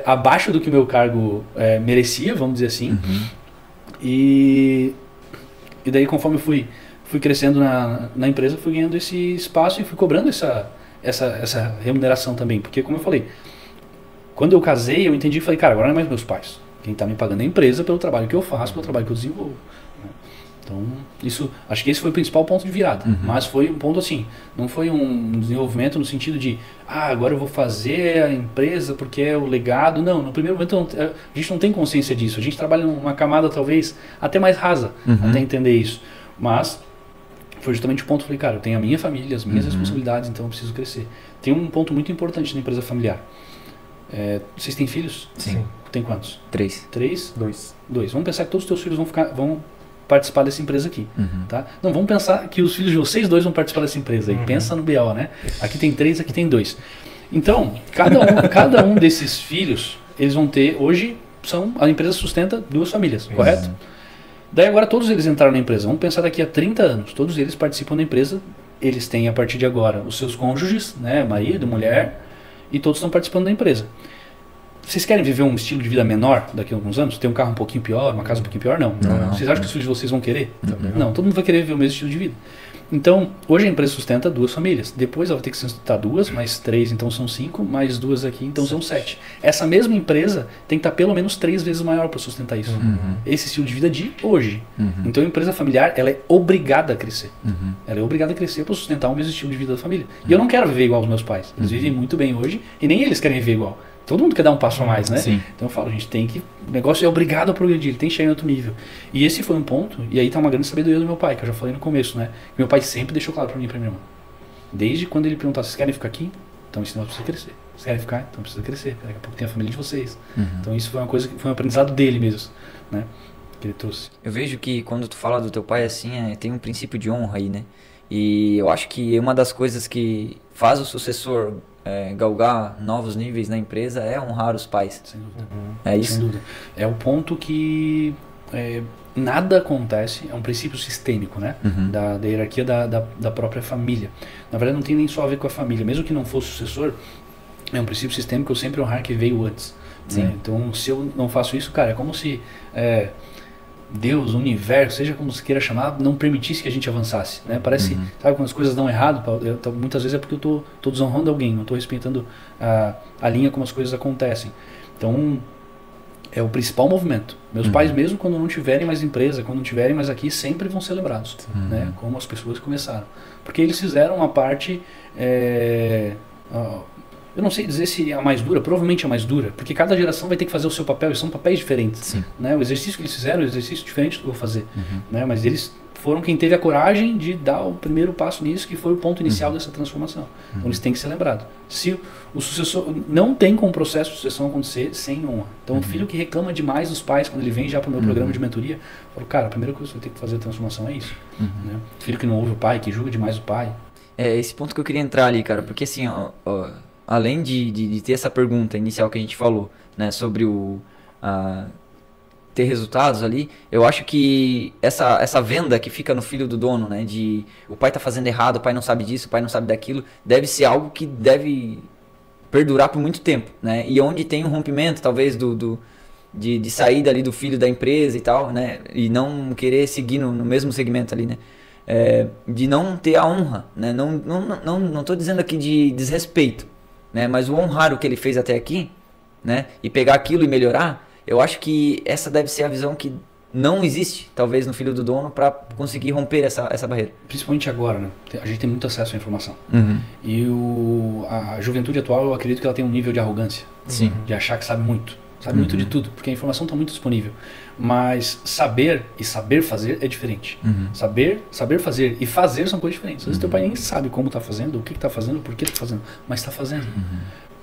abaixo do que o meu cargo merecia, vamos dizer assim. E daí, conforme eu fui crescendo na empresa, fui ganhando esse espaço e fui cobrando essa remuneração também. Porque, como eu falei, quando eu casei, eu entendi e falei, cara, agora não é mais meus pais. Quem está me pagando é a empresa pelo trabalho que eu faço, pelo trabalho que eu desenvolvo. Então, acho que esse foi o principal ponto de virada. Mas foi um ponto assim, não foi um desenvolvimento no sentido de, agora eu vou fazer a empresa porque é o legado. Não, no primeiro momento a gente não tem consciência disso. A gente trabalha numa camada talvez até mais rasa, até entender isso. Mas foi justamente o ponto que eu falei, cara, eu tenho a minha família, as minhas responsabilidades, então eu preciso crescer. Tem um ponto muito importante na empresa familiar. Vocês têm filhos?
Sim.
Tem quantos?
3.
3?
2.
Vamos pensar que todos os teus filhos vão participar dessa empresa aqui, tá? Não, vamos pensar que os filhos de vocês dois vão participar dessa empresa aí. Pensa no BO, né? Aqui tem 3, aqui tem 2. Então, cada um desses filhos, eles vão ter, hoje, a empresa sustenta 2 famílias, correto? Daí agora todos eles entraram na empresa. Vamos pensar daqui a 30 anos, todos eles participam da empresa, eles têm a partir de agora os seus cônjuges, né? Marido, mulher, e todos estão participando da empresa. Vocês querem viver um estilo de vida menor daqui a alguns anos? Ter um carro um pouquinho pior, uma casa um pouquinho pior? Não. Vocês acham que os filhos de vocês vão querer? Não, todo mundo vai querer viver o mesmo estilo de vida. Então, hoje a empresa sustenta 2 famílias. Depois ela vai ter que sustentar 2, mais 3, então são 5, mais 2 aqui, então são 7. Essa mesma empresa tem que estar pelo menos 3 vezes maior para sustentar isso. Esse estilo de vida de hoje. Então a empresa familiar, ela é obrigada a crescer. Ela é obrigada a crescer para sustentar o mesmo estilo de vida da família. E eu não quero viver igual aos meus pais. Eles vivem muito bem hoje e nem eles querem viver igual. Todo mundo quer dar um passo a mais, né?
Sim.
Então eu falo, a gente tem que... O negócio é obrigado a progredir, ele tem que chegar em outro nível. E esse foi um ponto, e aí tá uma grande sabedoria do meu pai, que eu já falei no começo, né? Meu pai sempre deixou claro pra mim e pra minha irmã. Desde quando ele perguntava, vocês querem ficar aqui? Então esse negócio precisa crescer. Vocês querem ficar? Então precisa crescer. Daqui a pouco tem a família de vocês. Então isso foi uma coisa, foi um aprendizado dele mesmo, né? Que ele trouxe.
Eu vejo que quando tu fala do teu pai assim, tem um princípio de honra aí, né? E eu acho que uma das coisas que faz o sucessor galgar novos níveis na empresa é honrar os pais.
Sem dúvida.
É isso?
Sem dúvida. É o ponto que nada acontece, é um princípio sistêmico, né? Da hierarquia da própria família. Na verdade não tem nem só a ver com a família, mesmo que não fosse sucessor, é um princípio sistêmico, eu sempre honrar que veio antes. Né? Então se eu não faço isso, cara, é como se Deus, o universo, seja como se queira chamar, não permitisse que a gente avançasse, né? Parece, sabe, quando as coisas dão errado, muitas vezes é porque eu tô desonrando alguém, não estou respeitando a linha como as coisas acontecem. Então, é o principal movimento. Meus pais, mesmo quando não tiverem mais empresa, quando não tiverem mais aqui, sempre vão ser lembrados, né? Como as pessoas que começaram. Porque eles fizeram uma parte... eu não sei dizer se é a mais dura, provavelmente é a mais dura, porque cada geração vai ter que fazer o seu papel, e são papéis diferentes. Né? O exercício que eles fizeram é um exercício diferente do que eu vou fazer. Né? Mas eles foram quem teve a coragem de dar o primeiro passo nisso, que foi o ponto inicial dessa transformação. Então eles têm que ser lembrados. Se o sucessor não tem como o processo de sucessão acontecer sem honra. Então o filho que reclama demais dos pais, quando ele vem já para o meu programa de mentoria, eu falo, cara, a primeira coisa que você tem que fazer a transformação é isso. Né? Filho que não ouve o pai, que julga demais o pai.
É esse ponto que eu queria entrar ali, cara, porque assim, além de ter essa pergunta inicial que a gente falou, né, sobre ter resultados ali, eu acho que essa venda que fica no filho do dono, né? De o pai tá fazendo errado, o pai não sabe disso, o pai não sabe daquilo, deve ser algo que deve perdurar por muito tempo, né? E onde tem um rompimento, talvez, de saída ali do filho da empresa e tal, né? E não querer seguir no mesmo segmento ali, né? De não ter a honra, né? Não tô dizendo aqui de desrespeito, né? Mas o honrar o que ele fez até aqui, né? E pegar aquilo e melhorar, eu acho que essa deve ser a visão que não existe, talvez, no filho do dono para conseguir romper essa barreira.
Principalmente agora, né? A gente tem muito acesso à informação.
Uhum.
E a juventude atual, eu acredito que ela tem um nível de arrogância.
Sim.
De achar que sabe muito. Sabe muito de tudo, porque a informação está muito disponível. Mas saber e saber fazer é diferente. Saber fazer e fazer são coisas diferentes. Às vezes teu pai nem sabe como está fazendo, o que está fazendo, por que está fazendo, mas está fazendo.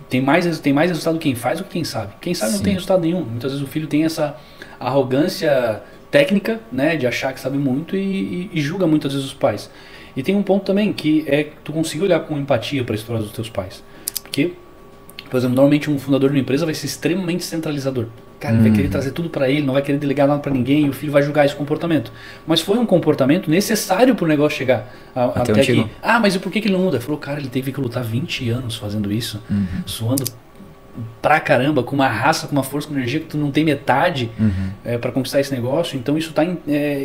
Tem mais resultado quem faz do que quem sabe. Quem sabe não tem resultado nenhum. Muitas vezes o filho tem essa arrogância técnica, né, de achar que sabe muito e julga muitas vezes os pais. E tem um ponto também que é tu conseguir olhar com empatia para a história dos teus pais. Porque, por exemplo, normalmente um fundador de uma empresa vai ser extremamente centralizador. Cara, ele vai querer trazer tudo para ele, não vai querer delegar nada para ninguém, e o filho vai julgar esse comportamento. Mas foi um comportamento necessário para o negócio chegar até aqui. Ah, mas e por que ele não muda? Ele falou, cara, ele teve que lutar 20 anos fazendo isso, suando pra caramba, com uma raça, com uma força, com energia que tu não tem metade para conquistar esse negócio. Então isso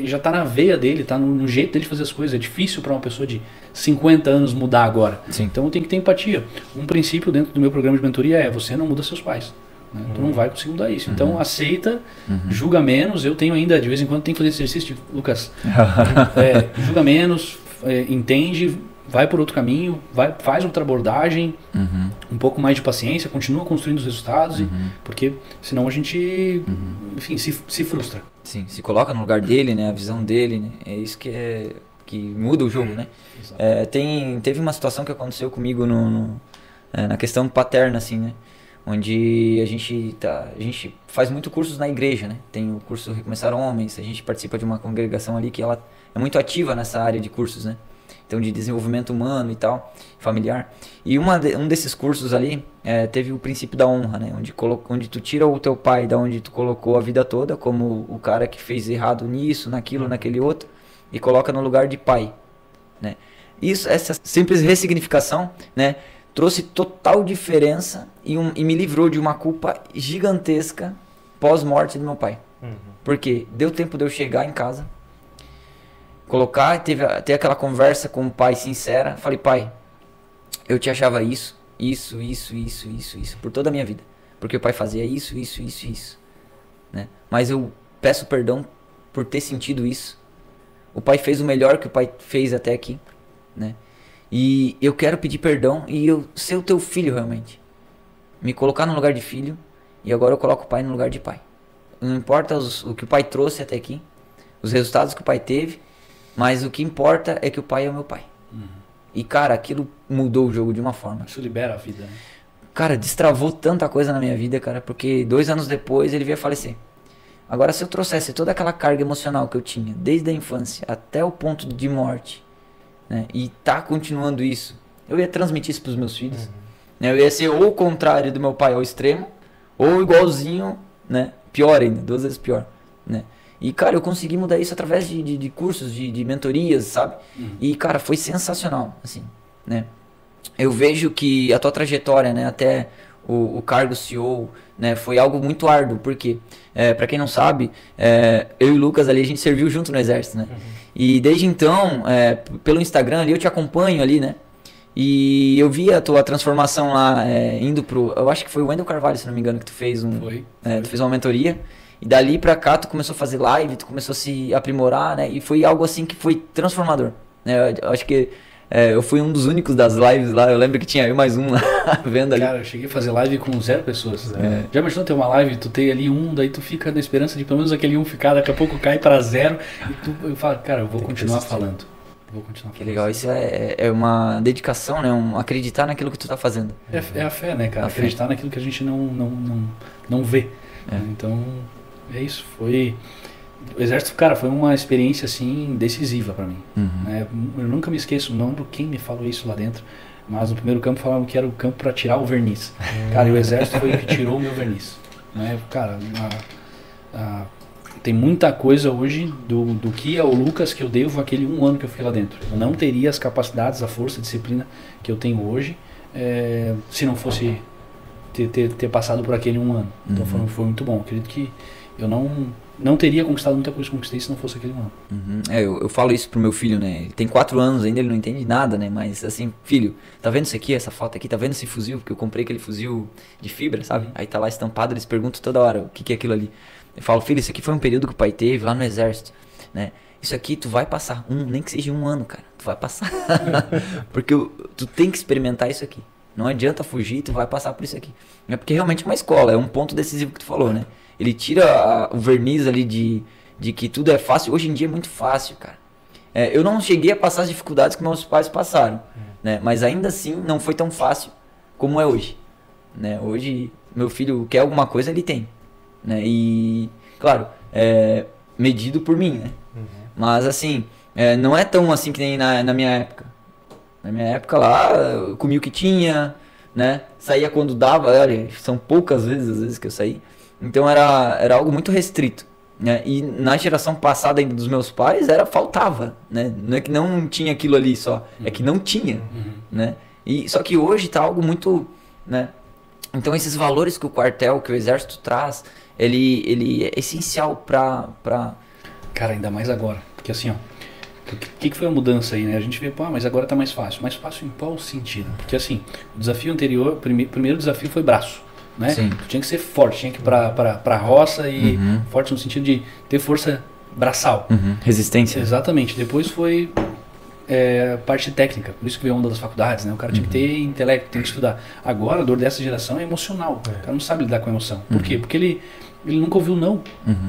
já tá na veia dele, tá no jeito dele de fazer as coisas. É difícil para uma pessoa de 50 anos mudar agora.
Sim.
Então tem que ter empatia. Um princípio dentro do meu programa de mentoria é: você não muda seus pais. Né? Tu não vai conseguir mudar isso. Então aceita, julga menos. Eu tenho ainda, de vez em quando, tenho que fazer esse exercício de, Lucas, julga menos, entende, vai por outro caminho, faz outra abordagem, um pouco mais de paciência, continua construindo os resultados, porque senão a gente, enfim, se frustra.
Sim, se coloca no lugar dele, né? A visão dele, né? É isso que muda o jogo, né? Teve uma situação que aconteceu comigo na questão paterna, assim, né? Onde a gente faz muito cursos na igreja, né? Tem o curso Recomeçar Homens, a gente participa de uma congregação ali que ela é muito ativa nessa área de cursos, né? Então, de desenvolvimento humano e tal, familiar. E um desses cursos ali teve o princípio da honra, né? Onde tu tira o teu pai da onde tu colocou a vida toda, como o cara que fez errado nisso, naquilo, naquele outro, e coloca no lugar de pai, né? Essa simples ressignificação, né? Trouxe total diferença e me livrou de uma culpa gigantesca pós-morte do meu pai. Porque deu tempo de eu chegar em casa, ter aquela conversa com o pai sincera. Falei, pai, eu te achava isso, por toda a minha vida. Porque o pai fazia isso, né? Mas eu peço perdão por ter sentido isso. O pai fez o melhor que o pai fez até aqui, né? E eu quero pedir perdão e eu ser o teu filho realmente. Me colocar no lugar de filho, e agora eu coloco o pai no lugar de pai. Não importa o que o pai trouxe até aqui, os resultados que o pai teve, mas o que importa é que o pai é o meu pai. E, cara, aquilo mudou o jogo de uma forma.
Isso libera a vida, né?
Cara, destravou tanta coisa na minha vida, cara, porque 2 anos depois ele veio a falecer. Agora, se eu trouxesse toda aquela carga emocional que eu tinha, desde a infância até o ponto de morte, né, e tá continuando isso, eu ia transmitir isso pros meus filhos. Né, eu ia ser ou o contrário do meu pai ao extremo, ou igualzinho, né, pior ainda, 2 vezes pior, né. E, cara, eu consegui mudar isso através de cursos, de mentorias, sabe? E, cara, foi sensacional, assim, né. Eu vejo que a tua trajetória, né, até o cargo CEO, né, foi algo muito árduo, porque, pra quem não sabe, eu e o Lucas ali, a gente serviu junto no exército, né? E desde então, pelo Instagram ali, eu te acompanho ali, né? E eu vi a tua transformação lá, indo pro... Eu acho que foi o Wendel Carvalho, se não me engano, que tu fez foi. Tu fez uma mentoria. E dali pra cá, tu começou a fazer live, tu começou a se aprimorar, né? E foi algo assim que foi transformador, né? Eu acho que eu fui um dos únicos das lives lá. Eu lembro que tinha eu mais um lá vendo ali.
Cara, eu cheguei a fazer live com 0 pessoas. Já imaginou ter uma live, tu tem ali daí tu fica na esperança de pelo menos aquele ficar, daqui a pouco cai para 0 e eu falo, cara, eu vou continuar falando.
Que legal, isso é uma dedicação, né? Acreditar naquilo que tu tá fazendo.
É a fé, né, cara? Acreditar naquilo que a gente não vê. Então, é isso. O exército, cara, foi uma experiência assim decisiva para mim. Né? Eu nunca me esqueço, não do quem me falou isso lá dentro, mas no primeiro campo falavam que era o campo para tirar o verniz. Cara, e o exército foi o que tirou o meu verniz. Né? Cara, tem muita coisa hoje do que é o Lucas que eu devo aquele 1 ano que eu fiquei lá dentro. Eu não teria as capacidades, a força, a disciplina que eu tenho hoje se não fosse ter passado por aquele 1 ano. Então foi muito bom. Acredito que eu não teria conquistado muita coisa que conquistei se não fosse aquele 1 ano.
Eu falo isso pro meu filho, né? Ele tem 4 anos ainda, ele não entende nada, né? Mas assim, filho, tá vendo isso aqui, essa foto aqui? Tá vendo esse fuzil? Porque eu comprei aquele fuzil de fibra, sabe? Aí tá lá estampado, eles perguntam toda hora o que é aquilo ali. Eu falo, filho, isso aqui foi um período que o pai teve lá no exército, né? Isso aqui tu vai passar, nem que seja 1 ano, cara. Tu vai passar. Porque tu tem que experimentar isso aqui. Não adianta fugir, tu vai passar por isso aqui. É porque realmente é uma escola, é um ponto decisivo que tu falou, né? Ele tira o verniz ali de que tudo é fácil. Hoje em dia é muito fácil, cara. Eu não cheguei a passar as dificuldades que meus pais passaram, né? Mas ainda assim não foi tão fácil como é hoje, né? Hoje meu filho quer alguma coisa, ele tem, né? E claro, medido por mim, né? Mas assim, não é tão assim que nem na minha época. Na minha época lá, eu comia o que tinha, né? Saía quando dava, olha, são poucas vezes às vezes que eu saí. Então era algo muito restrito, né? E na geração passada ainda dos meus pais faltava, né? Não é que não tinha aquilo ali só, é que não tinha, né? E só que hoje tá algo muito, né? Então esses valores que o quartel, que o exército traz, ele é essencial pra...
Cara, ainda mais agora, porque assim, ó, o que foi a mudança aí, né? A gente vê, mas agora tá mais fácil. Mais fácil em qual sentido? Porque assim, o desafio anterior, o primeiro desafio foi braço, né? Tu tinha que ser forte, tinha que ir pra roça e forte no sentido de ter força braçal.
Resistência.
Exatamente. Depois foi parte técnica, por isso que veio a onda das faculdades, né? O cara tinha que ter intelecto, tem que estudar. Agora a dor dessa geração é emocional. O cara não sabe lidar com a emoção. Por quê? Porque ele nunca ouviu não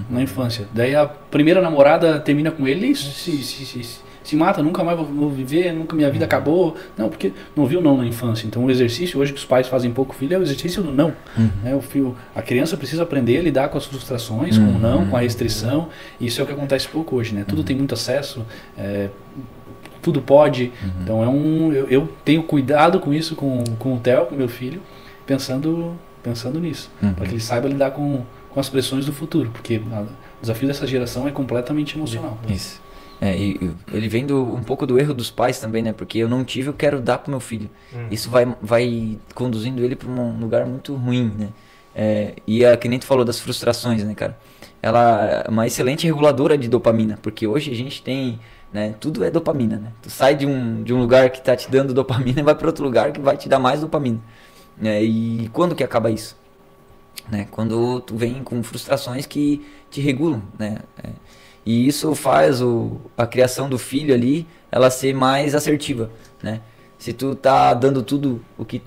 na infância. Daí a primeira namorada termina com ele e se mata, nunca mais vou viver, nunca minha vida acabou. Não, porque não ouviu não na infância. Então o exercício hoje que os pais fazem pouco filho é o exercício do não. Né? A criança precisa aprender a lidar com as frustrações, com o não, com a restrição. Isso é o que acontece pouco hoje, né? Tudo tem muito acesso, tudo pode. Então eu tenho cuidado com isso, com o Theo, com meu filho, pensando nisso, para que ele saiba lidar com as pressões do futuro, porque o desafio dessa geração é completamente emocional.
Isso. E ele vem um pouco do erro dos pais também, né? Porque eu não tive, eu quero dar pro meu filho. Isso vai conduzindo ele para um lugar muito ruim, né? Que nem tu falou das frustrações, né, cara? Ela é uma excelente reguladora de dopamina, porque hoje a gente tem, né? Tudo é dopamina, né? Tu sai de um lugar que tá te dando dopamina e vai para outro lugar que vai te dar mais dopamina. E quando que acaba isso? Né? Quando tu vem com frustrações que te regulam, né? E isso faz a criação do filho ali, ela ser mais assertiva, né? Se tu tá dando tudo o que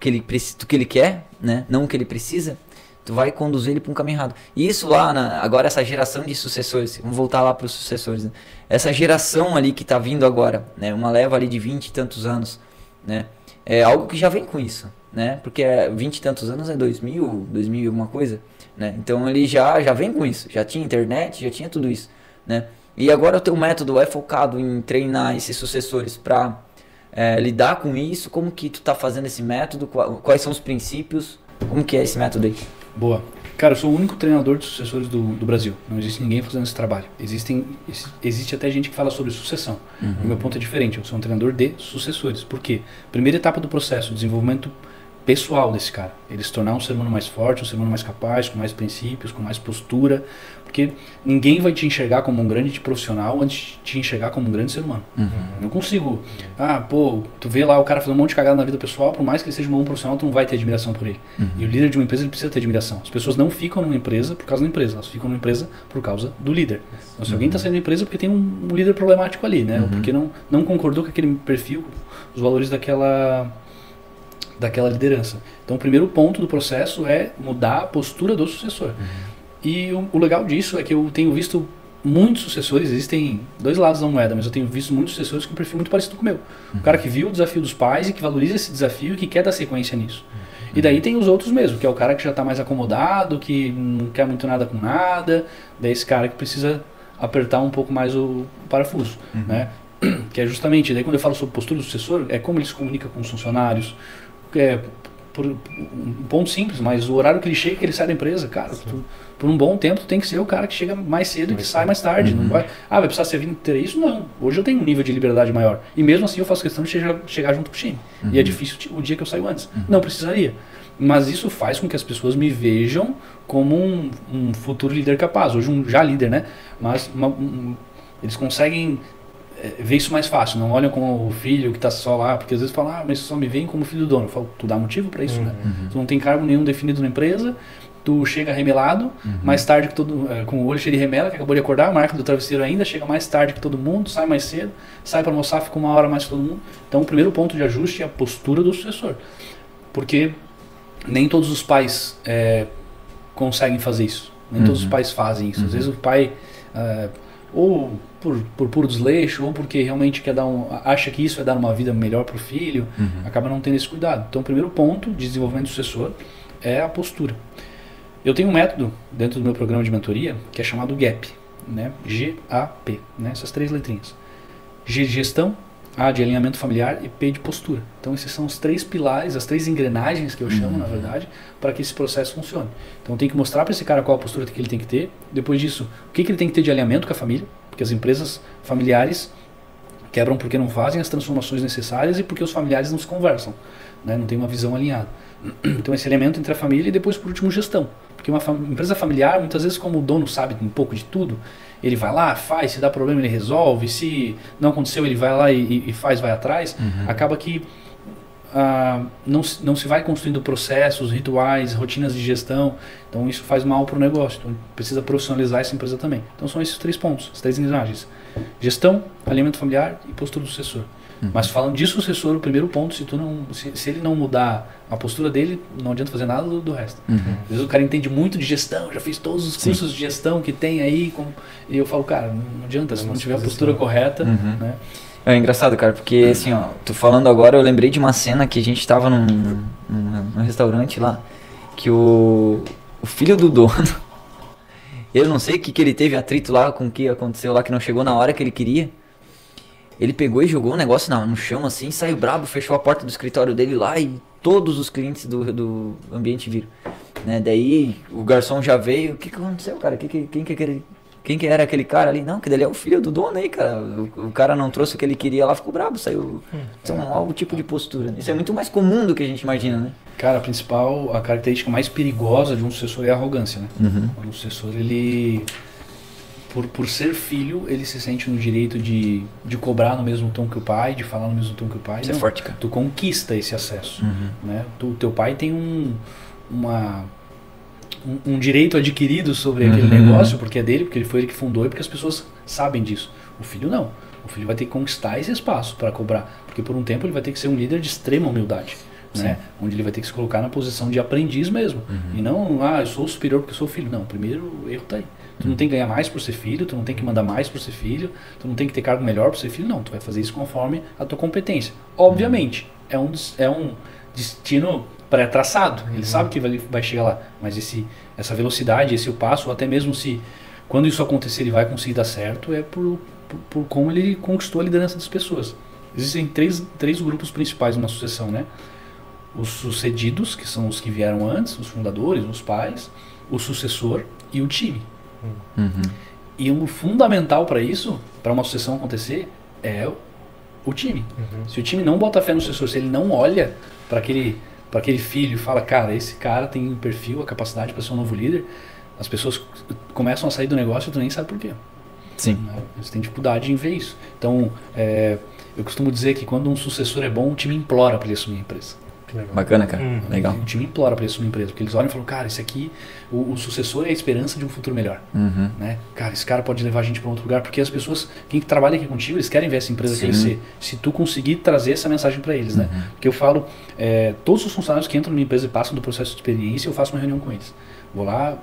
ele quer, né? Não o que ele precisa, tu vai conduzir ele para um caminho errado. E isso lá, agora essa geração de sucessores, vamos voltar lá para os sucessores, né? Essa geração ali que tá vindo agora, né? Uma leva ali de 20 e tantos anos, né? É algo que já vem com isso, né? Porque 20 e tantos anos é 2000 e alguma coisa, né? Então ele já vem com isso, já tinha internet, já tinha tudo isso, né? E agora o teu método é focado em treinar esses sucessores para lidar com isso. Como que tu tá fazendo esse método? Quais são os princípios? Como que é esse método aí?
Boa. Cara, eu sou o único treinador de sucessores do Brasil. Não existe ninguém fazendo esse trabalho. Existe até gente que fala sobre sucessão. O meu ponto é diferente. Eu sou um treinador de sucessores. Por quê? Primeira etapa do processo, desenvolvimento pessoal desse cara. Ele se tornar um ser humano mais forte, um ser humano mais capaz, com mais princípios, com mais postura. Porque ninguém vai te enxergar como um grande profissional antes de te enxergar como um grande ser humano. Não consigo. Tu vê lá o cara fazendo um monte de cagada na vida pessoal, por mais que ele seja um bom profissional, tu não vai ter admiração por ele. E o líder de uma empresa, ele precisa ter admiração. As pessoas não ficam numa empresa por causa da empresa, elas ficam numa empresa por causa do líder. Então se alguém está saindo da empresa, porque tem um líder problemático ali, né? Ou porque não concordou com aquele perfil, os valores daquela liderança. Então o primeiro ponto do processo é mudar a postura do sucessor. E o legal disso é que eu tenho visto muitos sucessores, existem dois lados da moeda, mas eu tenho visto muitos sucessores com um perfil muito parecido com o meu. O cara que viu o desafio dos pais e que valoriza esse desafio e que quer dar sequência nisso. E daí tem os outros mesmo, que é o cara que já está mais acomodado, que não quer muito nada com nada, daí esse cara que precisa apertar um pouco mais o parafuso, né? Que é justamente, daí quando eu falo sobre postura do sucessor, é como ele se comunica com os funcionários, por um ponto simples, mas o horário que ele chega, que ele sai da empresa, cara, por um bom tempo tu tem que ser o cara que chega mais cedo e que sai mais tarde. Não vai precisar ser vindo ter isso? Não. Hoje eu tenho um nível de liberdade maior. E mesmo assim eu faço questão de chegar junto com o time. E é difícil o dia que eu saio antes. Não precisaria. Mas isso faz com que as pessoas me vejam como um futuro líder capaz. Hoje um já líder, né? Mas eles conseguem ver isso mais fácil. Não olham como o filho que está só lá. Porque às vezes falam, mas só me veem como filho do dono. Eu falo, tu dá motivo para isso, né? Tu não tem cargo nenhum definido na empresa. Tu chega remelado, mais tarde que com o olho cheio de remela, que acabou de acordar, marca do travesseiro ainda, chega mais tarde que todo mundo, sai mais cedo, sai para almoçar, fica 1 hora mais que todo mundo. Então o primeiro ponto de ajuste é a postura do sucessor. Porque nem todos os pais conseguem fazer isso. Nem todos os pais fazem isso. Às vezes o pai, ou por puro desleixo, ou porque realmente acha que isso vai dar uma vida melhor para o filho, acaba não tendo esse cuidado. Então o primeiro ponto de desenvolvimento do sucessor é a postura. Eu tenho um método dentro do meu programa de mentoria que é chamado GAP, né? G-A-P, né? Essas 3 letrinhas. G de gestão, A de alinhamento familiar e P de postura. Então esses são os 3 pilares, as 3 engrenagens que eu chamo, na verdade, para que esse processo funcione. Então eu tenho que mostrar para esse cara qual a postura que ele tem que ter. Depois disso, o que ele tem que ter de alinhamento com a família, porque as empresas familiares quebram porque não fazem as transformações necessárias e porque os familiares não se conversam, né? Não tem uma visão alinhada. Então esse elemento entre a família e depois por último gestão. Porque uma empresa familiar, muitas vezes como o dono sabe um pouco de tudo, ele vai lá, faz, se dá problema ele resolve, se não aconteceu ele vai lá e faz, vai atrás, acaba que não se vai construindo processos, rituais, rotinas de gestão, então isso faz mal para o negócio, então precisa profissionalizar essa empresa também. Então são esses 3 pontos, as 3 engrenagens: gestão, alinhamento familiar e postura do sucessor. Mas falando de sucessor, o primeiro ponto, se ele não mudar a postura dele, não adianta fazer nada do resto. Às vezes o cara entende muito de gestão, já fez todos os cursos de gestão que tem aí, e eu falo, cara, não adianta, se não tiver a postura correta, né?
É engraçado, cara, porque assim, ó, tô falando agora, eu lembrei de uma cena que a gente tava num restaurante lá, que o filho do dono, eu não sei o que ele teve atrito lá com o que aconteceu lá, que não chegou na hora que ele queria. Ele pegou e jogou um negócio no chão assim, saiu brabo, fechou a porta do escritório dele lá e todos os clientes do ambiente viram, né? Daí o garçom já veio, o que aconteceu, cara? Quem que era aquele cara ali? Não, que dele é o filho do dono aí, cara. O cara não trouxe o que ele queria lá, ficou brabo, saiu. Isso é algum tipo de postura. Isso é muito mais comum do que a gente imagina, né?
Cara, a característica mais perigosa de um sucessor é a arrogância, né? Um sucessor, ele... Por ser filho, ele se sente no direito de cobrar no mesmo tom que o pai, de falar no mesmo tom que o pai.
Isso é forte, cara.
Tu conquista esse acesso, né? Teu pai tem um direito adquirido sobre aquele negócio, porque é dele, porque foi ele que fundou e porque as pessoas sabem disso. O filho não. O filho vai ter que conquistar esse espaço para cobrar, porque por um tempo ele vai ter que ser um líder de extrema humildade, né? Onde ele vai ter que se colocar na posição de aprendiz mesmo. E não, eu sou superior porque eu sou filho. Não, primeiro o erro tá aí. Tu não tem que ganhar mais por ser filho, tu não tem que mandar mais por ser filho, tu não tem que ter cargo melhor por ser filho, não. Tu vai fazer isso conforme a tua competência. Obviamente, é um destino pré-traçado, ele sabe que vai chegar lá, mas essa velocidade, esse o passo, ou até mesmo se quando isso acontecer ele vai conseguir dar certo, é por como ele conquistou a liderança das pessoas. Existem três grupos principais numa sucessão, né? Os sucedidos, que são os que vieram antes, os fundadores, os pais, o sucessor e o time. E o fundamental para isso, para uma sucessão acontecer, é o time. Se o time não bota fé no sucessor, se ele não olha para aquele filho e fala, cara, esse cara tem um perfil, a capacidade para ser um novo líder, as pessoas começam a sair do negócio e tu nem sabe por quê.
Sim.
Eles têm dificuldade em ver isso. Então, eu costumo dizer que quando um sucessor é bom, o time implora para ele assumir a empresa.
Legal.
Bacana, cara. Legal.
O time implora para ele assumir a empresa, porque eles olham e falam, cara, esse aqui, o sucessor é a esperança de um futuro melhor. Né? Cara, esse cara pode levar a gente para outro lugar, porque as pessoas, quem trabalha aqui contigo, eles querem ver essa empresa crescer. Se tu conseguir trazer essa mensagem para eles, né? Porque eu falo, todos os funcionários que entram na minha empresa e passam do processo de experiência, eu faço uma reunião com eles. Vou lá,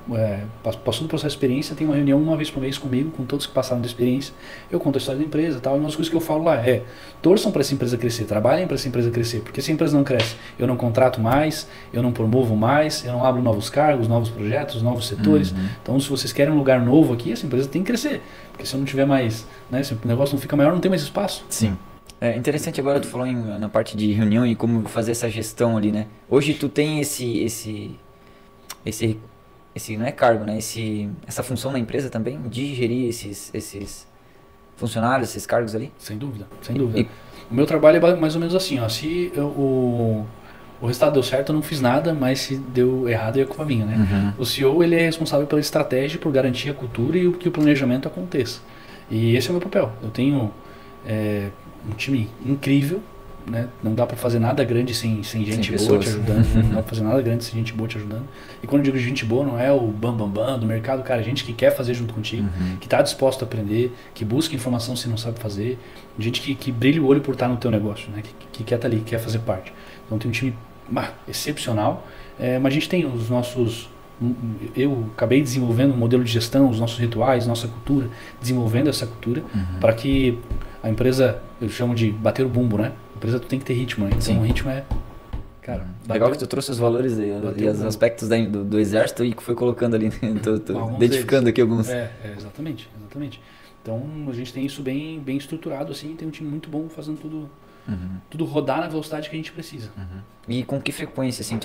passou do processo de experiência, tem uma reunião uma vez por mês comigo, com todos que passaram da experiência. Eu conto a história da empresa e tal. E uma das coisas que eu falo lá é, torçam para essa empresa crescer, trabalhem para essa empresa crescer. Porque se a empresa não cresce, eu não contrato mais, eu não promovo mais, eu não abro novos cargos, novos projetos, novos setores. Então, se vocês querem um lugar novo aqui, essa empresa tem que crescer. Porque se eu não tiver mais, né, se o negócio não fica maior, não tem mais espaço.
Sim. É interessante agora, tu falou na parte de reunião e como fazer essa gestão ali, né? Hoje tu tem esse não é cargo, né? Essa função na empresa também, de gerir esses funcionários, esses cargos ali?
Sem dúvida, sem dúvida. O meu trabalho é mais ou menos assim, ó. Se o resultado deu certo, eu não fiz nada, mas se deu errado, é culpa minha, né?
Uhum.
O CEO, ele é responsável pela estratégia, por garantir a cultura e que o planejamento aconteça. E esse é o meu papel. Eu tenho um time incrível, né? Não dá pra fazer nada grande sem gente boa te ajudando. Não dá pra fazer nada grande sem gente boa te ajudando. E quando eu digo gente boa, não é o bam do mercado, cara, gente que quer fazer junto contigo, que tá disposto a aprender, que busca informação se não sabe fazer, gente que brilha o olho por estar no teu negócio, né? Que quer estar ali, que quer fazer parte. Então tem um time excepcional, mas a gente tem os nossos... Eu acabei desenvolvendo um modelo de gestão, os nossos rituais, nossa cultura, desenvolvendo essa cultura para que a empresa, eu chamo de bater o bumbo, né? A empresa tem que ter ritmo, né? Então o ritmo é... Cara,
legal que tu trouxe os valores e os aspectos do exército e que foi colocando ali, tô identificando deles. Aqui alguns.
Exatamente. Então a gente tem isso bem estruturado assim, tem um time muito bom fazendo tudo rodar na velocidade que a gente precisa.
E com que frequência, assim,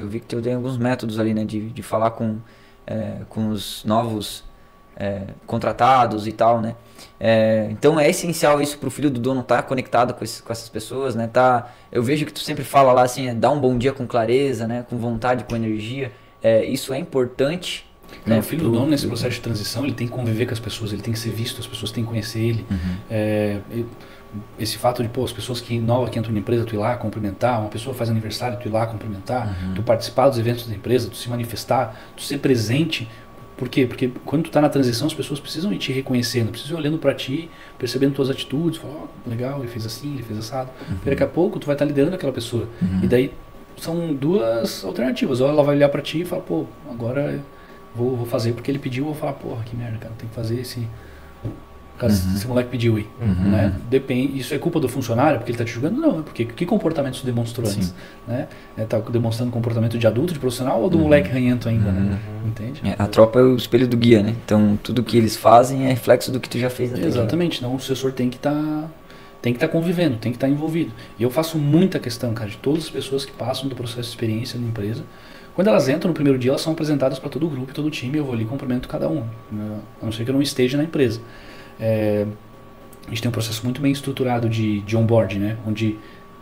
eu vi que tu tem alguns métodos ali, né, de falar com os novos contratados e tal, né? Então é essencial isso pro filho do dono estar conectado com essas pessoas, né? Eu vejo que tu sempre fala lá assim, dar um bom dia com clareza, né? Com vontade, com energia. Isso é importante.
Né? O filho do dono nesse processo de transição, ele tem que conviver com as pessoas, ele tem que ser visto, as pessoas têm que conhecer ele. Esse fato de, as pessoas que entram na empresa, tu ir lá cumprimentar, uma pessoa faz aniversário, tu ir lá cumprimentar, tu participar dos eventos da empresa, tu se manifestar, tu ser presente. Por quê? Porque quando tu tá na transição, as pessoas precisam ir te reconhecendo, precisam ir olhando para ti, percebendo tuas atitudes, falando, legal, ele fez assim, ele fez assado. Porque daqui a pouco tu vai estar liderando aquela pessoa. E daí são duas alternativas. Ou ela vai olhar para ti e falar, agora vou fazer porque ele pediu, ou falar, que merda, cara, tem que fazer esse moleque pediu aí. Né? Depende, isso é culpa do funcionário porque ele está te julgando? Não, é porque que comportamento isso demonstrou antes? Né? Tá demonstrando comportamento de adulto, de profissional ou do moleque ranhento ainda? Né? Entende?
A tropa é o espelho do guia, né? Então tudo que eles fazem é reflexo do que tu já fez.
Exatamente, então o assessor tem que estar convivendo, tem que estar envolvido. E eu faço muita questão, cara, de todas as pessoas que passam do processo de experiência na empresa. Quando elas entram no primeiro dia, elas são apresentadas para todo o grupo, todo o time, eu vou ali e cumprimento cada um, a não ser que eu não esteja na empresa. A gente tem um processo muito bem estruturado de onboard, né? Onde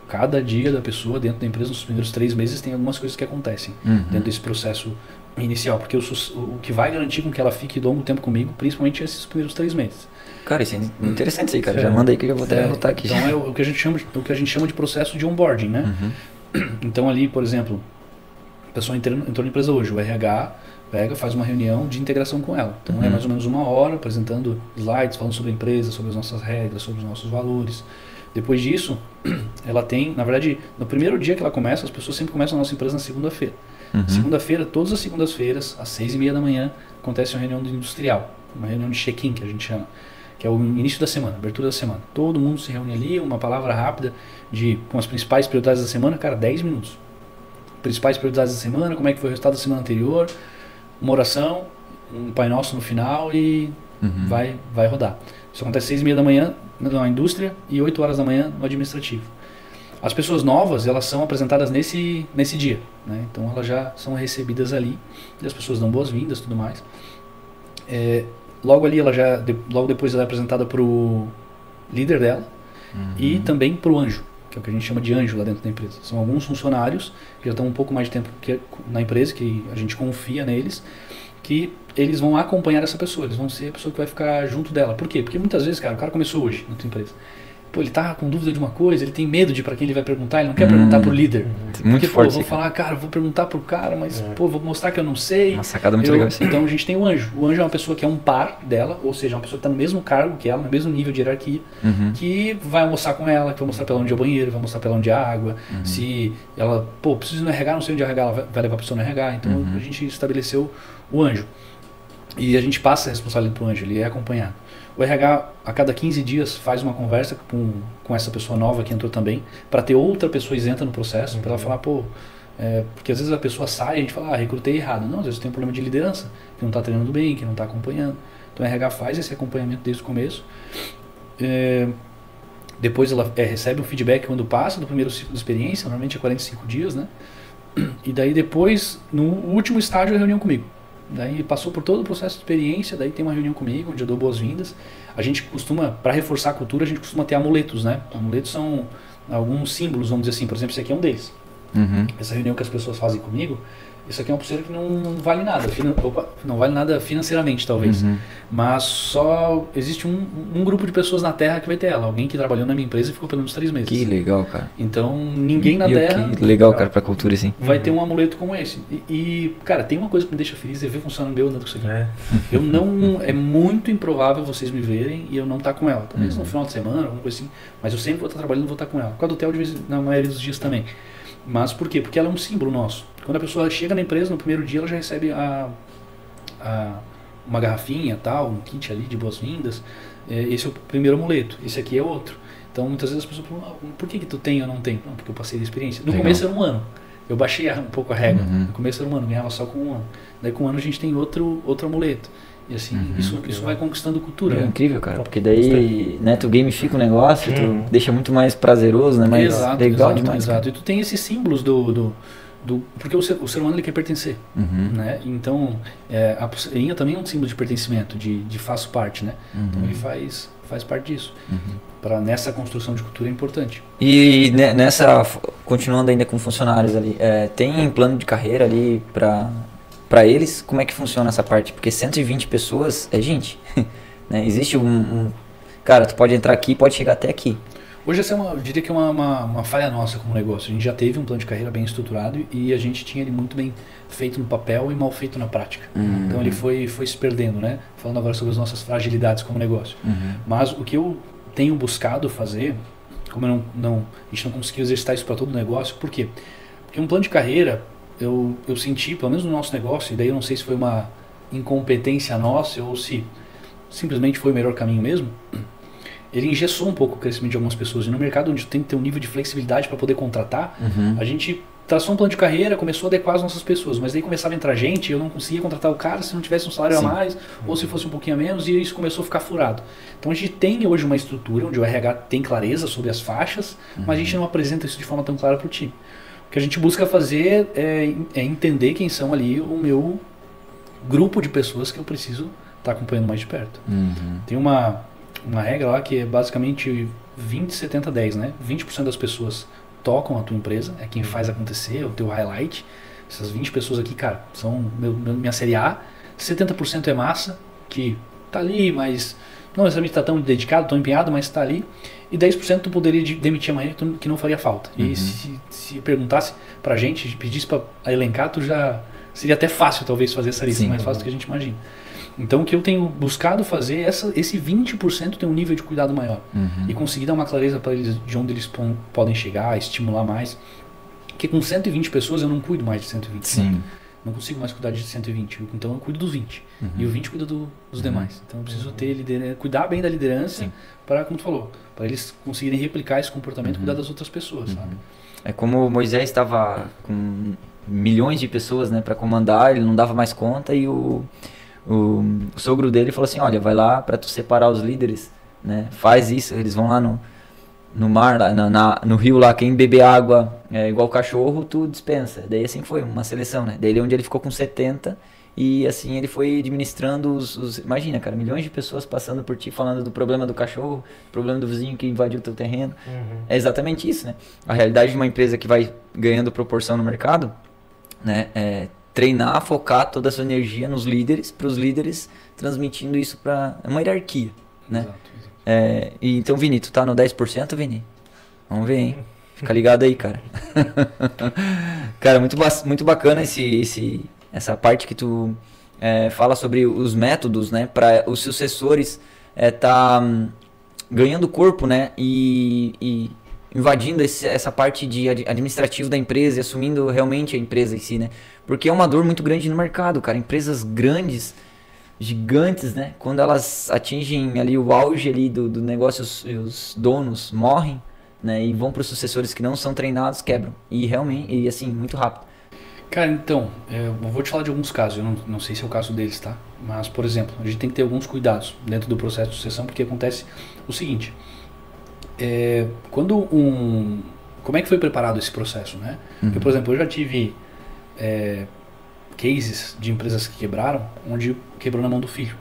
cada dia da pessoa dentro da empresa, nos primeiros 3 meses, tem algumas coisas que acontecem dentro desse processo inicial. Porque o que vai garantir com que ela fique longo tempo comigo, principalmente esses primeiros 3 meses.
Cara, isso é interessante isso aí, cara. Já manda aí que eu já vou até anotar aqui.
Então é o que a gente chama de processo de onboarding, né? Então ali, por exemplo, a pessoa entrou na empresa hoje, o RH faz uma reunião de integração com ela. Então é mais ou menos 1 hora apresentando slides, falando sobre a empresa, sobre as nossas regras, sobre os nossos valores. Depois disso, ela tem, na verdade, no primeiro dia que ela começa, as pessoas sempre começam a nossa empresa na segunda-feira. Segunda-feira, todas as segundas-feiras, às 6h30 da manhã, acontece uma reunião industrial, uma reunião de check-in que a gente chama, que é o início da semana, abertura da semana. Todo mundo se reúne ali, uma palavra rápida com as principais prioridades da semana, 10 minutos. Principais prioridades da semana, como é que foi o resultado da semana anterior, uma oração, um Pai Nosso no final e vai rodar. Isso acontece às 6h30 da manhã na indústria e 8 horas da manhã no administrativo. As pessoas novas, elas são apresentadas nesse dia, né? Então elas já são recebidas ali e as pessoas dão boas-vindas e tudo mais. Logo ali, logo depois ela é apresentada para o líder dela e também para o anjo, que é o que a gente chama de anjo lá dentro da empresa. São alguns funcionários que já estão um pouco mais de tempo na empresa, que a gente confia neles, que eles vão acompanhar essa pessoa, eles vão ser a pessoa que vai ficar junto dela. Por quê? Porque muitas vezes, cara, o cara começou hoje na tua empresa. Ele tá com dúvida de uma coisa, ele tem medo de para quem ele vai perguntar, ele não quer perguntar pro líder.
Muito
porque,
forte.
Vou falar, cara, vou perguntar pro cara, mas, vou mostrar que eu não sei.
Uma sacada muito legal assim.
Então a gente tem o anjo. O anjo é uma pessoa que é um par dela, ou seja, uma pessoa que tá no mesmo cargo que ela, no mesmo nível de hierarquia, que vai almoçar com ela, que vai mostrar pra ela onde é o banheiro, vai mostrar pra ela onde é a água. Se ela, preciso no RH, não sei onde é o RH, ela vai levar a pessoa no RH. Então a gente estabeleceu o anjo. E a gente passa a responsabilidade pro anjo, ele é acompanhado. O RH, a cada 15 dias, faz uma conversa com essa pessoa nova que entrou também, para ter outra pessoa isenta no processo, para ela falar, porque às vezes a pessoa sai e a gente fala, recrutei errado. Não, às vezes tem um problema de liderança, que não está treinando bem, que não está acompanhando. Então o RH faz esse acompanhamento desde o começo. Depois ela recebe um feedback quando passa do primeiro ciclo de experiência, normalmente é 45 dias, né? E daí depois, no último estágio, é a reunião comigo. Daí passou por todo o processo de experiência, daí tem uma reunião comigo, onde eu dou boas-vindas. A gente costuma, para reforçar a cultura, a gente costuma ter amuletos, né? Amuletos são alguns símbolos, vamos dizer assim. Por exemplo, esse aqui é um deles. Essa reunião que as pessoas fazem comigo, isso aqui é uma pulseira que não vale nada, não vale nada financeiramente talvez, mas só existe um grupo de pessoas na Terra que vai ter ela, alguém que trabalhou na minha empresa e ficou pelo menos 3 meses.
Que legal, cara.
Então ninguém na Terra...
Que legal, cara, pra cultura assim.
Vai ter um amuleto como esse. E, cara, tem uma coisa que me deixa feliz, é ver funcionando meu andando com isso aqui. Eu não... É muito improvável vocês me verem e eu não estar com ela. Talvez no final de semana, alguma coisa assim, mas eu sempre vou estar trabalhando e vou estar com ela. Por causa do Theo, na maioria dos dias também. Mas por quê? Porque ela é um símbolo nosso. Quando a pessoa chega na empresa, no primeiro dia, ela já recebe uma garrafinha, tal, um kit ali de boas-vindas. Esse é o primeiro amuleto. Esse aqui é outro. Então, muitas vezes as pessoas perguntam, por que tu tem ou não tem? Não, porque eu passei da experiência. No começo era 1 ano. Eu baixei um pouco a régua. No começo era 1 ano, ganhava só com 1 ano. Daí com 1 ano a gente tem outro amuleto. E assim, isso vai conquistando cultura.
É incrível, cara, porque daí, né, tu gamifica o negócio, tu deixa muito mais prazeroso, né, mais legal demais.
Exato, e tu tem esses símbolos porque o ser humano ele quer pertencer, né? Então, a pulseirinha também é um símbolo de pertencimento, de faço parte, né? Então ele faz parte disso. Nessa construção de cultura é importante.
E continuando ainda com funcionários ali, tem plano de carreira ali para eles? Como é que funciona essa parte? Porque 120 pessoas é gente, né? Existe cara, tu pode entrar aqui, pode chegar até aqui.
Hoje essa eu diria que é uma falha nossa como negócio. A gente já teve um plano de carreira bem estruturado e a gente tinha ele muito bem feito no papel e mal feito na prática. Então ele foi se perdendo, né? Falando agora sobre as nossas fragilidades como negócio. Mas o que eu tenho buscado fazer, como a gente não conseguiu exercitar isso para todo o negócio, por quê? Porque um plano de carreira, eu senti, pelo menos no nosso negócio, e daí eu não sei se foi uma incompetência nossa ou se simplesmente foi o melhor caminho mesmo, ele engessou um pouco o crescimento de algumas pessoas. E no mercado onde tem que ter um nível de flexibilidade para poder contratar, a gente traçou um plano de carreira, começou a adequar as nossas pessoas, mas daí começava a entrar gente e eu não conseguia contratar o cara se não tivesse um salário a mais, ou se fosse um pouquinho a menos, e isso começou a ficar furado. Então a gente tem hoje uma estrutura onde o RH tem clareza sobre as faixas, mas a gente não apresenta isso de forma tão clara para o time. O que a gente busca fazer é entender quem são ali o meu grupo de pessoas que eu preciso estar acompanhando mais de perto. Tem uma regra lá que é basicamente 20, 70, 10, né? 20% das pessoas tocam a tua empresa, é quem faz acontecer, é o teu highlight. Essas 20 pessoas aqui, cara, são minha série A. 70% é massa, que tá ali, mas não necessariamente tá tão dedicado, tão empenhado, mas tá ali. E 10% tu poderia demitir amanhã que não faria falta. E se perguntasse pra gente, pedisse pra elencar, tu já seria até fácil talvez fazer essa lista, mais fácil do que a gente imagina. Então o que eu tenho buscado fazer é esse 20% ter um nível de cuidado maior. E conseguir dar uma clareza para eles de onde eles podem chegar, estimular mais. Porque com 120 pessoas eu não cuido mais de 120. Não consigo mais cuidar de 120. Então eu cuido dos 20. E o 20 cuida dos demais. Então eu preciso ter cuidar bem da liderança para, como tu falou, para eles conseguirem replicar esse comportamento e cuidar das outras pessoas, sabe?
É como Moisés estava com milhões de pessoas, né, para comandar, ele não dava mais conta e o sogro dele falou assim, olha, vai lá para tu separar os líderes, né? Faz isso, eles vão lá no mar, lá, no rio lá, quem beber água igual cachorro, tu dispensa. Daí assim foi, uma seleção, né? Daí onde ele ficou com 70 e assim ele foi administrando imagina, cara, milhões de pessoas passando por ti, falando do problema do cachorro, problema do vizinho que invadiu o teu terreno. É exatamente isso, né? A realidade de uma empresa que vai ganhando proporção no mercado, né, treinar, focar toda a sua energia nos líderes, para os líderes transmitindo isso para uma hierarquia, né? Exato. E então, Vini, tu tá no 10%, Vini? Vamos ver, hein? Fica ligado aí, cara. Cara, muito bacana essa parte que tu fala sobre os métodos, né? Para os sucessores tá ganhando corpo, né? E invadindo essa parte de administrativo da empresa e assumindo realmente a empresa em si, né? Porque é uma dor muito grande no mercado, cara. Empresas grandes, gigantes, né? Quando elas atingem ali o auge ali do negócio, os donos morrem, né? E vão para os sucessores que não são treinados, quebram. E realmente, e assim, muito rápido.
Cara, então, eu vou te falar de alguns casos, eu não sei se é o caso deles, tá? Mas, por exemplo, a gente tem que ter alguns cuidados dentro do processo de sucessão, porque acontece o seguinte... Como é que foi preparado esse processo, né? Porque, por exemplo, eu já tive cases de empresas que quebraram, onde quebrou na mão do filho.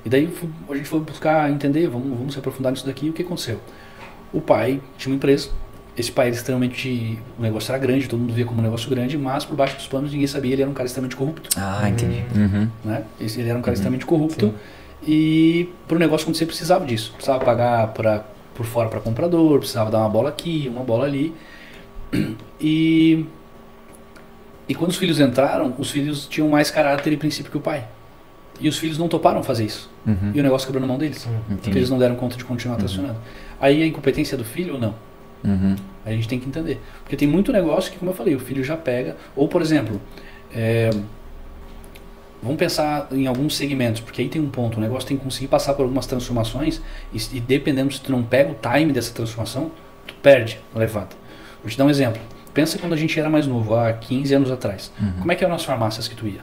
E daí a gente foi buscar entender, vamos se aprofundar nisso daqui, o que aconteceu. O pai tinha uma empresa, esse pai era extremamente, o negócio era grande, todo mundo via como um negócio grande, mas por baixo dos panos ninguém sabia, ele era um cara extremamente corrupto.
Ah, entendi.
Né? Ele era um cara extremamente corrupto, e para o negócio acontecer precisava disso, precisava pagar por fora para comprador, precisava dar uma bola aqui, uma bola ali. E quando os filhos entraram, os filhos tinham mais caráter e princípio que o pai. E os filhos não toparam fazer isso. E o negócio quebrou na mão deles. Porque eles não deram conta de continuar tracionando. Aí a incompetência do filho ou não? Aí a gente tem que entender. Porque tem muito negócio que, como eu falei, o filho já pega. Ou, por exemplo, vamos pensar em alguns segmentos, porque aí tem um ponto. O negócio tem que conseguir passar por algumas transformações e dependendo se tu não pega o time dessa transformação, tu perde a levada. Vou te dar um exemplo. Pensa quando a gente era mais novo, há 15 anos atrás. Como é que eram as farmácias que tu ia?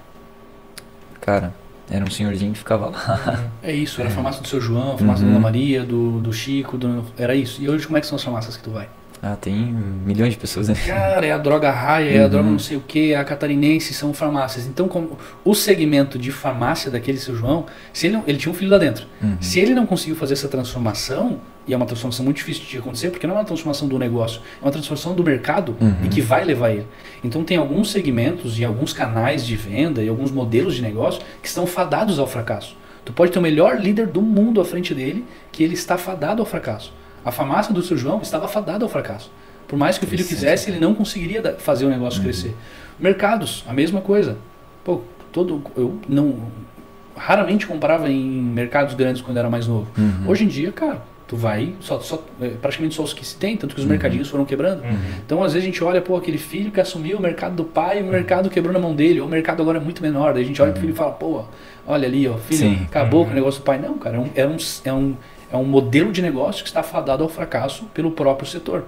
Cara, era um senhorzinho que ficava lá.
É isso, era a farmácia do seu João, a farmácia da Dona Maria, do Chico, era isso. E hoje como é que são as farmácias que tu vai?
Ah, tem milhões de pessoas, né?
Cara, é a Droga Raia, é a Droga não sei o que, é a Catarinense, são farmácias. Então, como o segmento de farmácia daquele seu João, se ele tinha um filho lá dentro. Se ele não conseguiu fazer essa transformação, e é uma transformação muito difícil de acontecer, porque não é uma transformação do negócio, é uma transformação do mercado e que vai levar ele. Então tem alguns segmentos e alguns canais de venda e alguns modelos de negócio que estão fadados ao fracasso. Tu pode ter o melhor líder do mundo à frente dele, que ele está fadado ao fracasso. A farmácia do seu João estava fadada ao fracasso. Por mais que o filho quisesse, ele não conseguiria fazer o negócio crescer. Mercados, a mesma coisa. Pô, eu raramente comprava em mercados grandes quando era mais novo. Hoje em dia, cara, tu vai, praticamente só os que se tem, tanto que os mercadinhos foram quebrando. Então, às vezes a gente olha, pô, aquele filho que assumiu o mercado do pai, o mercado quebrou na mão dele, ou o mercado agora é muito menor. Daí a gente olha pro filho e fala, pô, olha ali, ó, filho, acabou com o negócio do pai. Não, cara, é um modelo de negócio que está fadado ao fracasso pelo próprio setor.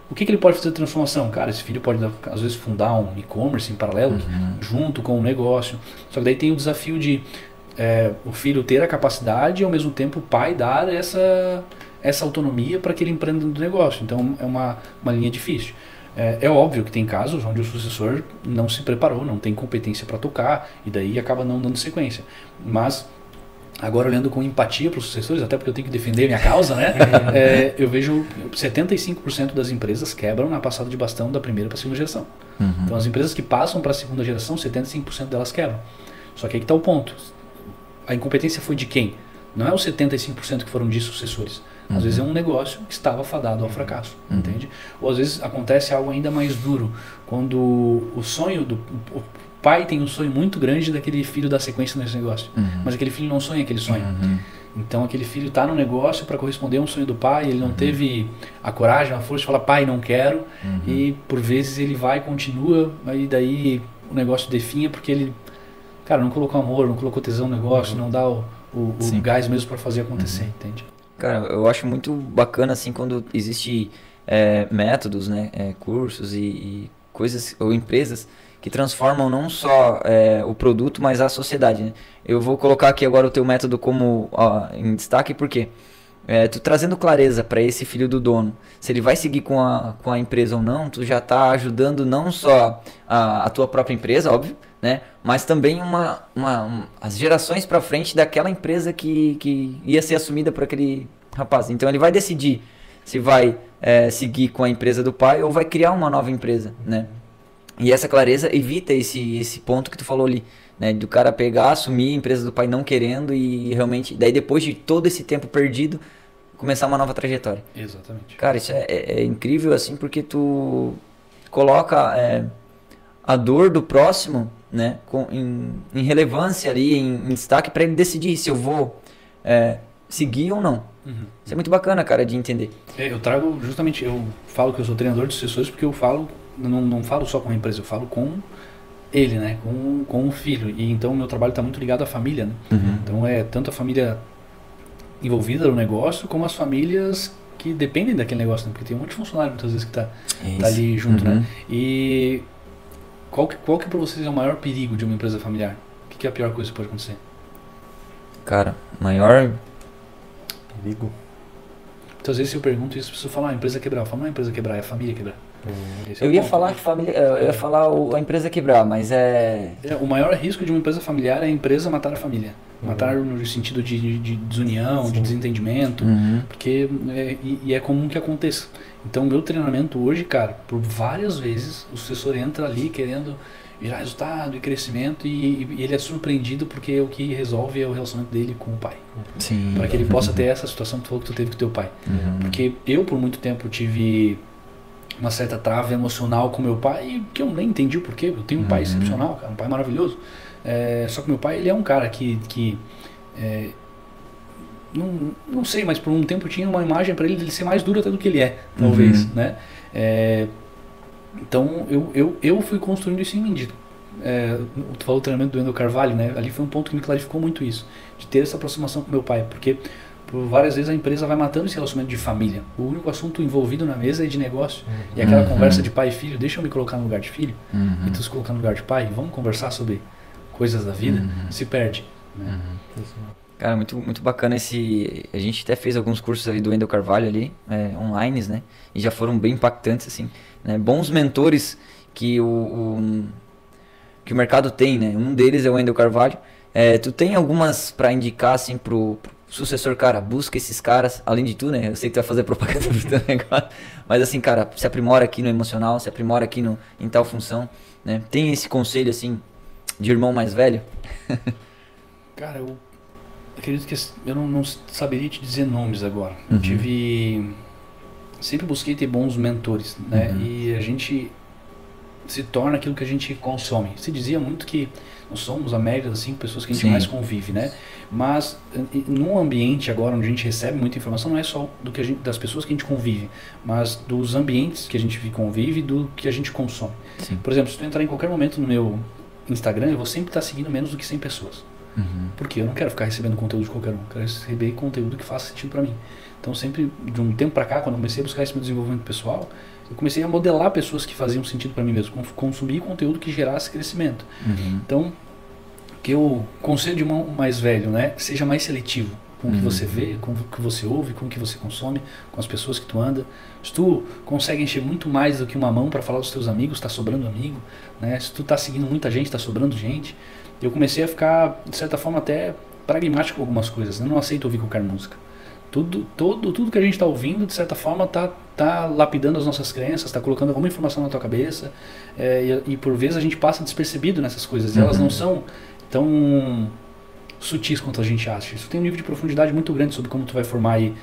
O que ele pode fazer de transformação? Cara, esse filho pode, às vezes, fundar um e-commerce em paralelo, junto com o negócio. Só que daí tem o desafio de o filho ter a capacidade e, ao mesmo tempo, o pai dar essa autonomia para que ele empreenda no negócio. Então, é uma linha difícil. É óbvio que tem casos onde o sucessor não se preparou, não tem competência para tocar, e daí acaba não dando sequência. Mas agora, olhando com empatia para os sucessores, até porque eu tenho que defender a minha causa, né? Eu vejo 75% das empresas quebram na passada de bastão da primeira para a segunda geração. Então, as empresas que passam para a segunda geração, 75% delas quebram. Só que aí que está o ponto. A incompetência foi de quem? Não é os 75% que foram de sucessores. Às vezes é um negócio que estava fadado ao fracasso, entende? Ou às vezes acontece algo ainda mais duro, quando o sonho o pai tem um sonho muito grande daquele filho dar sequência nesse negócio, mas aquele filho não sonha aquele sonho. Então aquele filho está no negócio para corresponder a um sonho do pai, ele não teve a coragem, a força de falar, pai, não quero, e por vezes ele vai e continua, aí daí o negócio definha porque ele, cara, não colocou amor, não colocou tesão no negócio, não dá o gás mesmo para fazer acontecer, entende?
Cara, eu acho muito bacana assim quando existe métodos, né, cursos e coisas ou empresas que transformam não só o produto, mas a sociedade, né? Eu vou colocar aqui agora o teu método como em destaque porque tu trazendo clareza para esse filho do dono, se ele vai seguir com a empresa ou não, tu já está ajudando não só a tua própria empresa, óbvio, né? Mas também as gerações para frente daquela empresa que ia ser assumida por aquele rapaz. Então ele vai decidir se vai seguir com a empresa do pai ou vai criar uma nova empresa, né? E essa clareza evita esse ponto que tu falou ali, né? Do cara pegar, assumir a empresa do pai não querendo e realmente, daí depois de todo esse tempo perdido, começar uma nova trajetória.
Exatamente.
Cara, isso é incrível assim porque tu coloca a dor do próximo, né, em relevância ali, em destaque para ele decidir se eu vou seguir ou não. Isso é muito bacana, cara, de entender.
Eu trago justamente, eu falo que eu sou treinador de sucessores porque eu falo, não falo só com a empresa, eu falo com ele, né, com o filho. E então o meu trabalho está muito ligado à família, né? Então tanto a família envolvida no negócio como as famílias que dependem daquele negócio, né? Porque tem um monte de funcionário muitas vezes que tá ali junto, né? E qual que para vocês é o maior perigo de uma empresa familiar? O que é a pior coisa que pode acontecer?
Cara, maior
perigo.
Muitas vezes eu pergunto isso, as pessoas falam, a empresa quebrar. Eu falo, não é a empresa quebrar, é a família quebrar. Esse é
Eu
o
ia
ponto.
falar que família, eu ia falar a empresa quebrar, mas
O maior risco de uma empresa familiar é a empresa matar a família. Matar no sentido de desunião, de desentendimento, porque é comum que aconteça. Então, o meu treinamento hoje, cara, por várias vezes, o sucessor entra ali querendo virar resultado e crescimento e ele é surpreendido porque o que resolve é o relacionamento dele com o pai.
Sim.
Para que ele possa ter essa situação que tu falou que tu teve com teu pai. Porque eu, por muito tempo, tive uma certa trava emocional com meu pai, que eu nem entendi o porquê. Eu tenho um pai excepcional, cara, um pai maravilhoso. Só que meu pai, ele é um cara que não sei, mas por um tempo tinha uma imagem para ele de ser mais duro até do que ele é, talvez, né? Então eu fui construindo isso em mim. Tu falou do treinamento do Wendel Carvalho, né? Ali foi um ponto que me clarificou muito isso, de ter essa aproximação com meu pai, porque por várias vezes a empresa vai matando esse relacionamento de família. O único assunto envolvido na mesa é de negócio. E aquela conversa de pai e filho, deixa eu me colocar no lugar de filho, e tu se colocar no lugar de pai, vamos conversar sobre coisas da vida, se perde. Né?
Cara, muito, muito bacana esse... A gente até fez alguns cursos ali do Wendel Carvalho ali, online, né? E já foram bem impactantes, assim. Né? Bons mentores que o mercado tem, né? Um deles é o Wendel Carvalho. Tu tem algumas para indicar, assim, pro sucessor, cara, busca esses caras, além de tu, né? Eu sei que tu vai fazer propaganda do teu negócio, mas assim, cara, se aprimora aqui no emocional, se aprimora aqui em tal função, né? Tem esse conselho, assim, de irmão mais velho?
Cara, eu acredito que eu não saberia te dizer nomes agora. Eu sempre busquei ter bons mentores, né? E a gente se torna aquilo que a gente consome. Se dizia muito que nós somos a média das 5 pessoas que a gente mais convive, né? Mas num ambiente agora onde a gente recebe muita informação, não é só das pessoas que a gente convive, mas dos ambientes que a gente convive e do que a gente consome. Sim. Por exemplo, se tu entrar em qualquer momento no meu Instagram, eu vou sempre estar seguindo menos do que 100 pessoas. Porque eu não quero ficar recebendo conteúdo de qualquer um, eu quero receber conteúdo que faça sentido para mim. Então sempre, de um tempo para cá, quando eu comecei a buscar esse meu desenvolvimento pessoal, eu comecei a modelar pessoas que faziam sentido para mim mesmo, consumir conteúdo que gerasse crescimento. Então, que eu conselho de irmão mais velho, né? Seja mais seletivo com o que você vê, com o que você ouve, com o que você consome, com as pessoas que tu anda. Se tu consegue encher muito mais do que uma mão para falar dos teus amigos, está sobrando amigo, né? Se tu tá seguindo muita gente, está sobrando gente. Eu comecei a ficar, de certa forma, até pragmático com algumas coisas. Eu não aceito ouvir qualquer música. Tudo que a gente está ouvindo, de certa forma, tá lapidando as nossas crenças, está colocando alguma informação na tua cabeça, e por vezes a gente passa despercebido nessas coisas, e elas não são tão sutis quanto a gente acha. Isso tem um nível de profundidade muito grande sobre como tu vai formar aí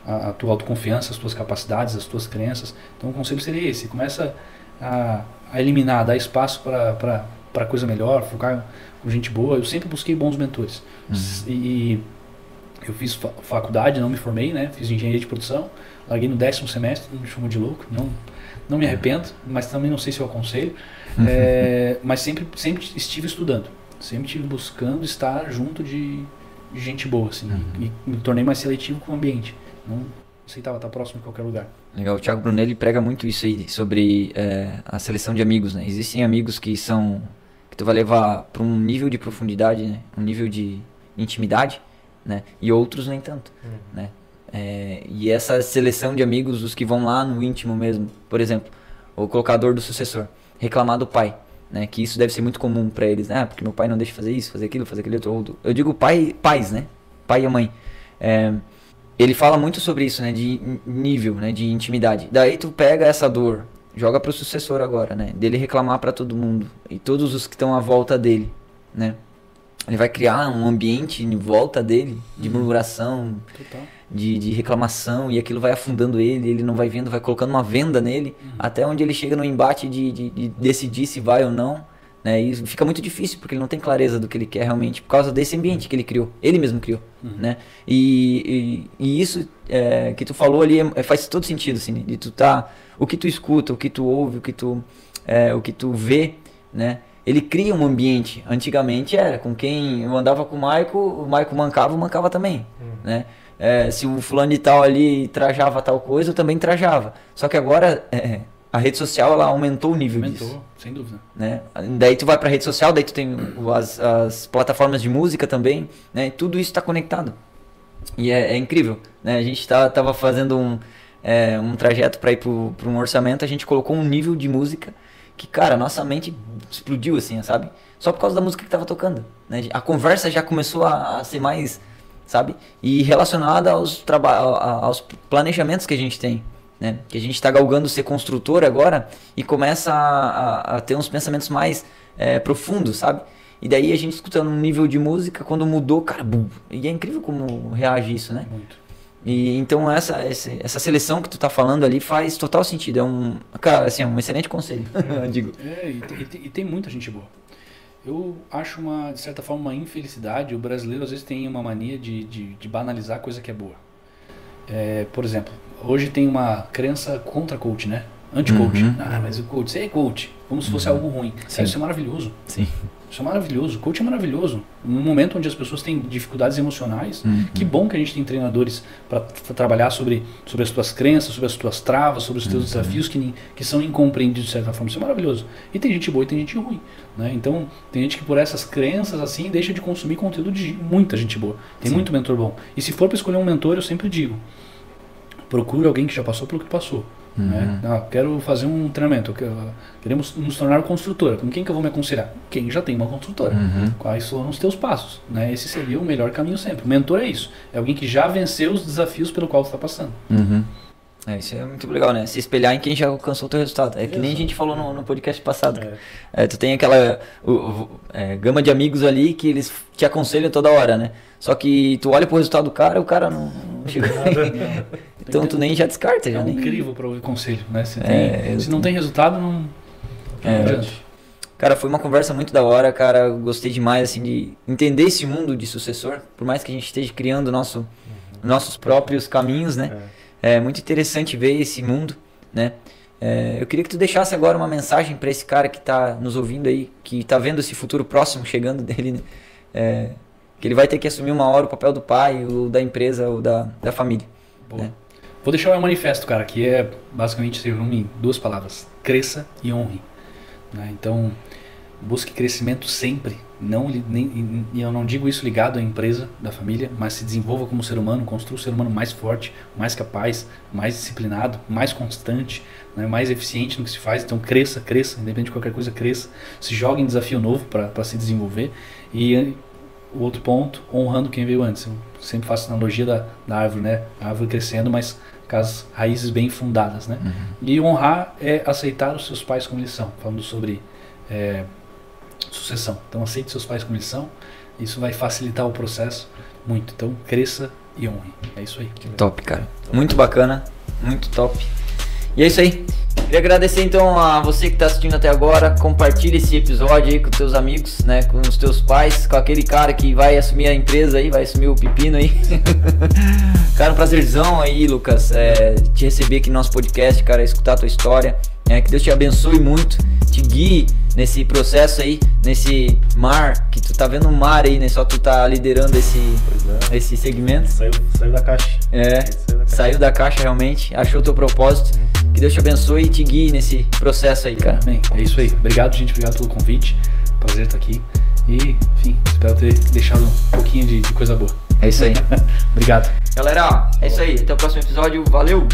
a tua autoconfiança, as tuas capacidades, as tuas crenças. Então o conselho seria esse: começa a eliminar, dar espaço para coisa melhor, focar com gente boa. Eu sempre busquei bons mentores. E eu fiz faculdade, não me formei, né? Fiz engenharia de produção, larguei no 10º semestre, me chamou de louco, não me arrependo, mas também não sei se eu aconselho. Mas sempre estive estudando, sempre estive buscando estar junto de gente boa, assim, e me tornei mais seletivo com o ambiente. Não aceitava estar próximo de qualquer lugar.
Legal, o Thiago Brunelli prega muito isso aí, sobre a seleção de amigos, né? Existem amigos que tu vai levar para um nível de profundidade, né? Um nível de intimidade, né? E outros nem tanto, né? E essa seleção de amigos, os que vão lá no íntimo mesmo, por exemplo, o colocador do sucessor, reclamar do pai, né? Que isso deve ser muito comum para eles, né? Porque meu pai não deixa fazer isso, fazer aquilo outro. Eu digo pais, né? Pai e a mãe. Ele fala muito sobre isso, né? De nível, né? De intimidade. Daí tu pega essa dor, joga pro sucessor agora, né? Dele reclamar para todo mundo e todos os que estão à volta dele, né? Ele vai criar um ambiente em volta dele de murmuração, de reclamação, e aquilo vai afundando ele não vai vendo, vai colocando uma venda nele, até onde ele chega no embate de decidir se vai ou não, né? E fica muito difícil, porque ele não tem clareza do que ele quer realmente, por causa desse ambiente que ele criou, ele mesmo criou, né? E isso que tu falou ali faz todo sentido, assim, de tu o que tu escuta, o que tu ouve, o que tu vê, né? Ele cria um ambiente. Antigamente era com quem eu andava com o Maico mancava, eu mancava também, né? Se o fulano de tal ali trajava tal coisa, eu também trajava. Só que agora a rede social, ela aumentou o nível disso.
Aumentou, sem dúvida.
Né? Daí tu vai pra rede social, daí tu tem as plataformas de música também, né? Tudo isso está conectado. E é incrível, né? A gente tava fazendo um trajeto para ir para um orçamento, a gente colocou um nível de música que, cara, nossa mente explodiu assim, sabe? Só por causa da música que tava tocando, né? A conversa já começou a ser mais, sabe? E relacionada aos planejamentos que a gente tem, né? Que a gente tá galgando ser construtor agora e começa a ter uns pensamentos mais profundos, sabe? E daí a gente escutando um nível de música, quando mudou, cara, e é incrível como reage isso, né?
Muito.
E então essa seleção que tu tá falando ali faz total sentido. Cara, assim, é um excelente conselho, eu digo.
E tem muita gente boa. Eu acho de certa forma, uma infelicidade. O brasileiro às vezes tem uma mania de banalizar coisa que é boa. Por exemplo, hoje tem uma crença contra coach, né? Anti-coach. Mas o coach, você é coach, como se fosse algo ruim. Isso é maravilhoso.
Sim.
Isso é maravilhoso. Coach é maravilhoso. Num momento onde as pessoas têm dificuldades emocionais, que bom que a gente tem treinadores para trabalhar sobre as tuas crenças, sobre as tuas travas, sobre os teus desafios que são incompreendidos de certa forma. Isso é maravilhoso. E tem gente boa e tem gente ruim, né? Então, tem gente que por essas crenças assim deixa de consumir conteúdo de muita gente boa. Tem muito mentor bom. E se for para escolher um mentor, eu sempre digo, procure alguém que já passou pelo que passou. Né? Quero fazer um treinamento, queremos nos tornar construtora. Com quem que eu vou me aconselhar? Quem já tem uma construtora. Quais foram os teus passos? Né? Esse seria o melhor caminho sempre. O mentor é isso, é alguém que já venceu os desafios pelo qual você está passando.
Isso é muito legal, né? Se espelhar em quem já alcançou o teu resultado. É que nem a gente falou no podcast passado. Tu tem aquela gama de amigos ali que eles te aconselham toda hora, né? Só que tu olha pro resultado do cara, o cara não chegou. Então tu nem já descarta.
É um crivo para ouvir conselho, né? Se não tem resultado, não adianta.
Cara, foi uma conversa muito da hora, cara. Eu gostei demais, assim, de entender esse mundo de sucessor. Por mais que a gente esteja criando nossos próprios caminhos, né? É muito interessante ver esse mundo, né? Eu queria que tu deixasse agora uma mensagem para esse cara que tá nos ouvindo aí, que tá vendo esse futuro próximo chegando dele, né? Que ele vai ter que assumir uma hora o papel do pai, ou da empresa, ou da família. Né?
Vou deixar o meu manifesto, cara, que basicamente se resume em 2 palavras: cresça e honre. Né? Então, busque crescimento sempre. E eu não digo isso ligado à empresa, da família, mas se desenvolva como ser humano, construa um ser humano mais forte, mais capaz, mais disciplinado, mais constante, né? Mais eficiente no que se faz. Então cresça, independente de qualquer coisa, cresça. Se jogue em desafio novo para se desenvolver. E o outro ponto, honrando quem veio antes. Eu sempre faço analogia da árvore, né? A árvore crescendo, mas com as raízes bem fundadas, né? E honrar é aceitar os seus pais como eles são. Falando sobre sucessão. Então aceite seus pais como eles são. Isso vai facilitar o processo muito. Então cresça e honre. É isso aí.
Top, cara. Muito bacana. Muito top. E é isso aí. Queria agradecer então a você que está assistindo até agora. Compartilhe esse episódio aí com teus amigos, né? Com os teus pais, com aquele cara que vai assumir a empresa aí, vai assumir o pepino aí. Cara, um prazerzão aí, Lucas, te receber aqui no nosso podcast, cara, escutar a tua história. Que Deus te abençoe muito, te guie nesse processo aí, nesse mar, que tu tá vendo um mar aí, né? Só tu tá liderando esse segmento.
Saiu da caixa.
Saiu da caixa realmente, achou o teu propósito. Que Deus te abençoe e te guie nesse processo aí, cara.
Bem, é isso aí. Obrigado, gente. Obrigado pelo convite. Prazer estar aqui. E, enfim, espero ter deixado um pouquinho de coisa boa.
É isso aí.
Obrigado.
Galera, é isso aí. Até o próximo episódio. Valeu!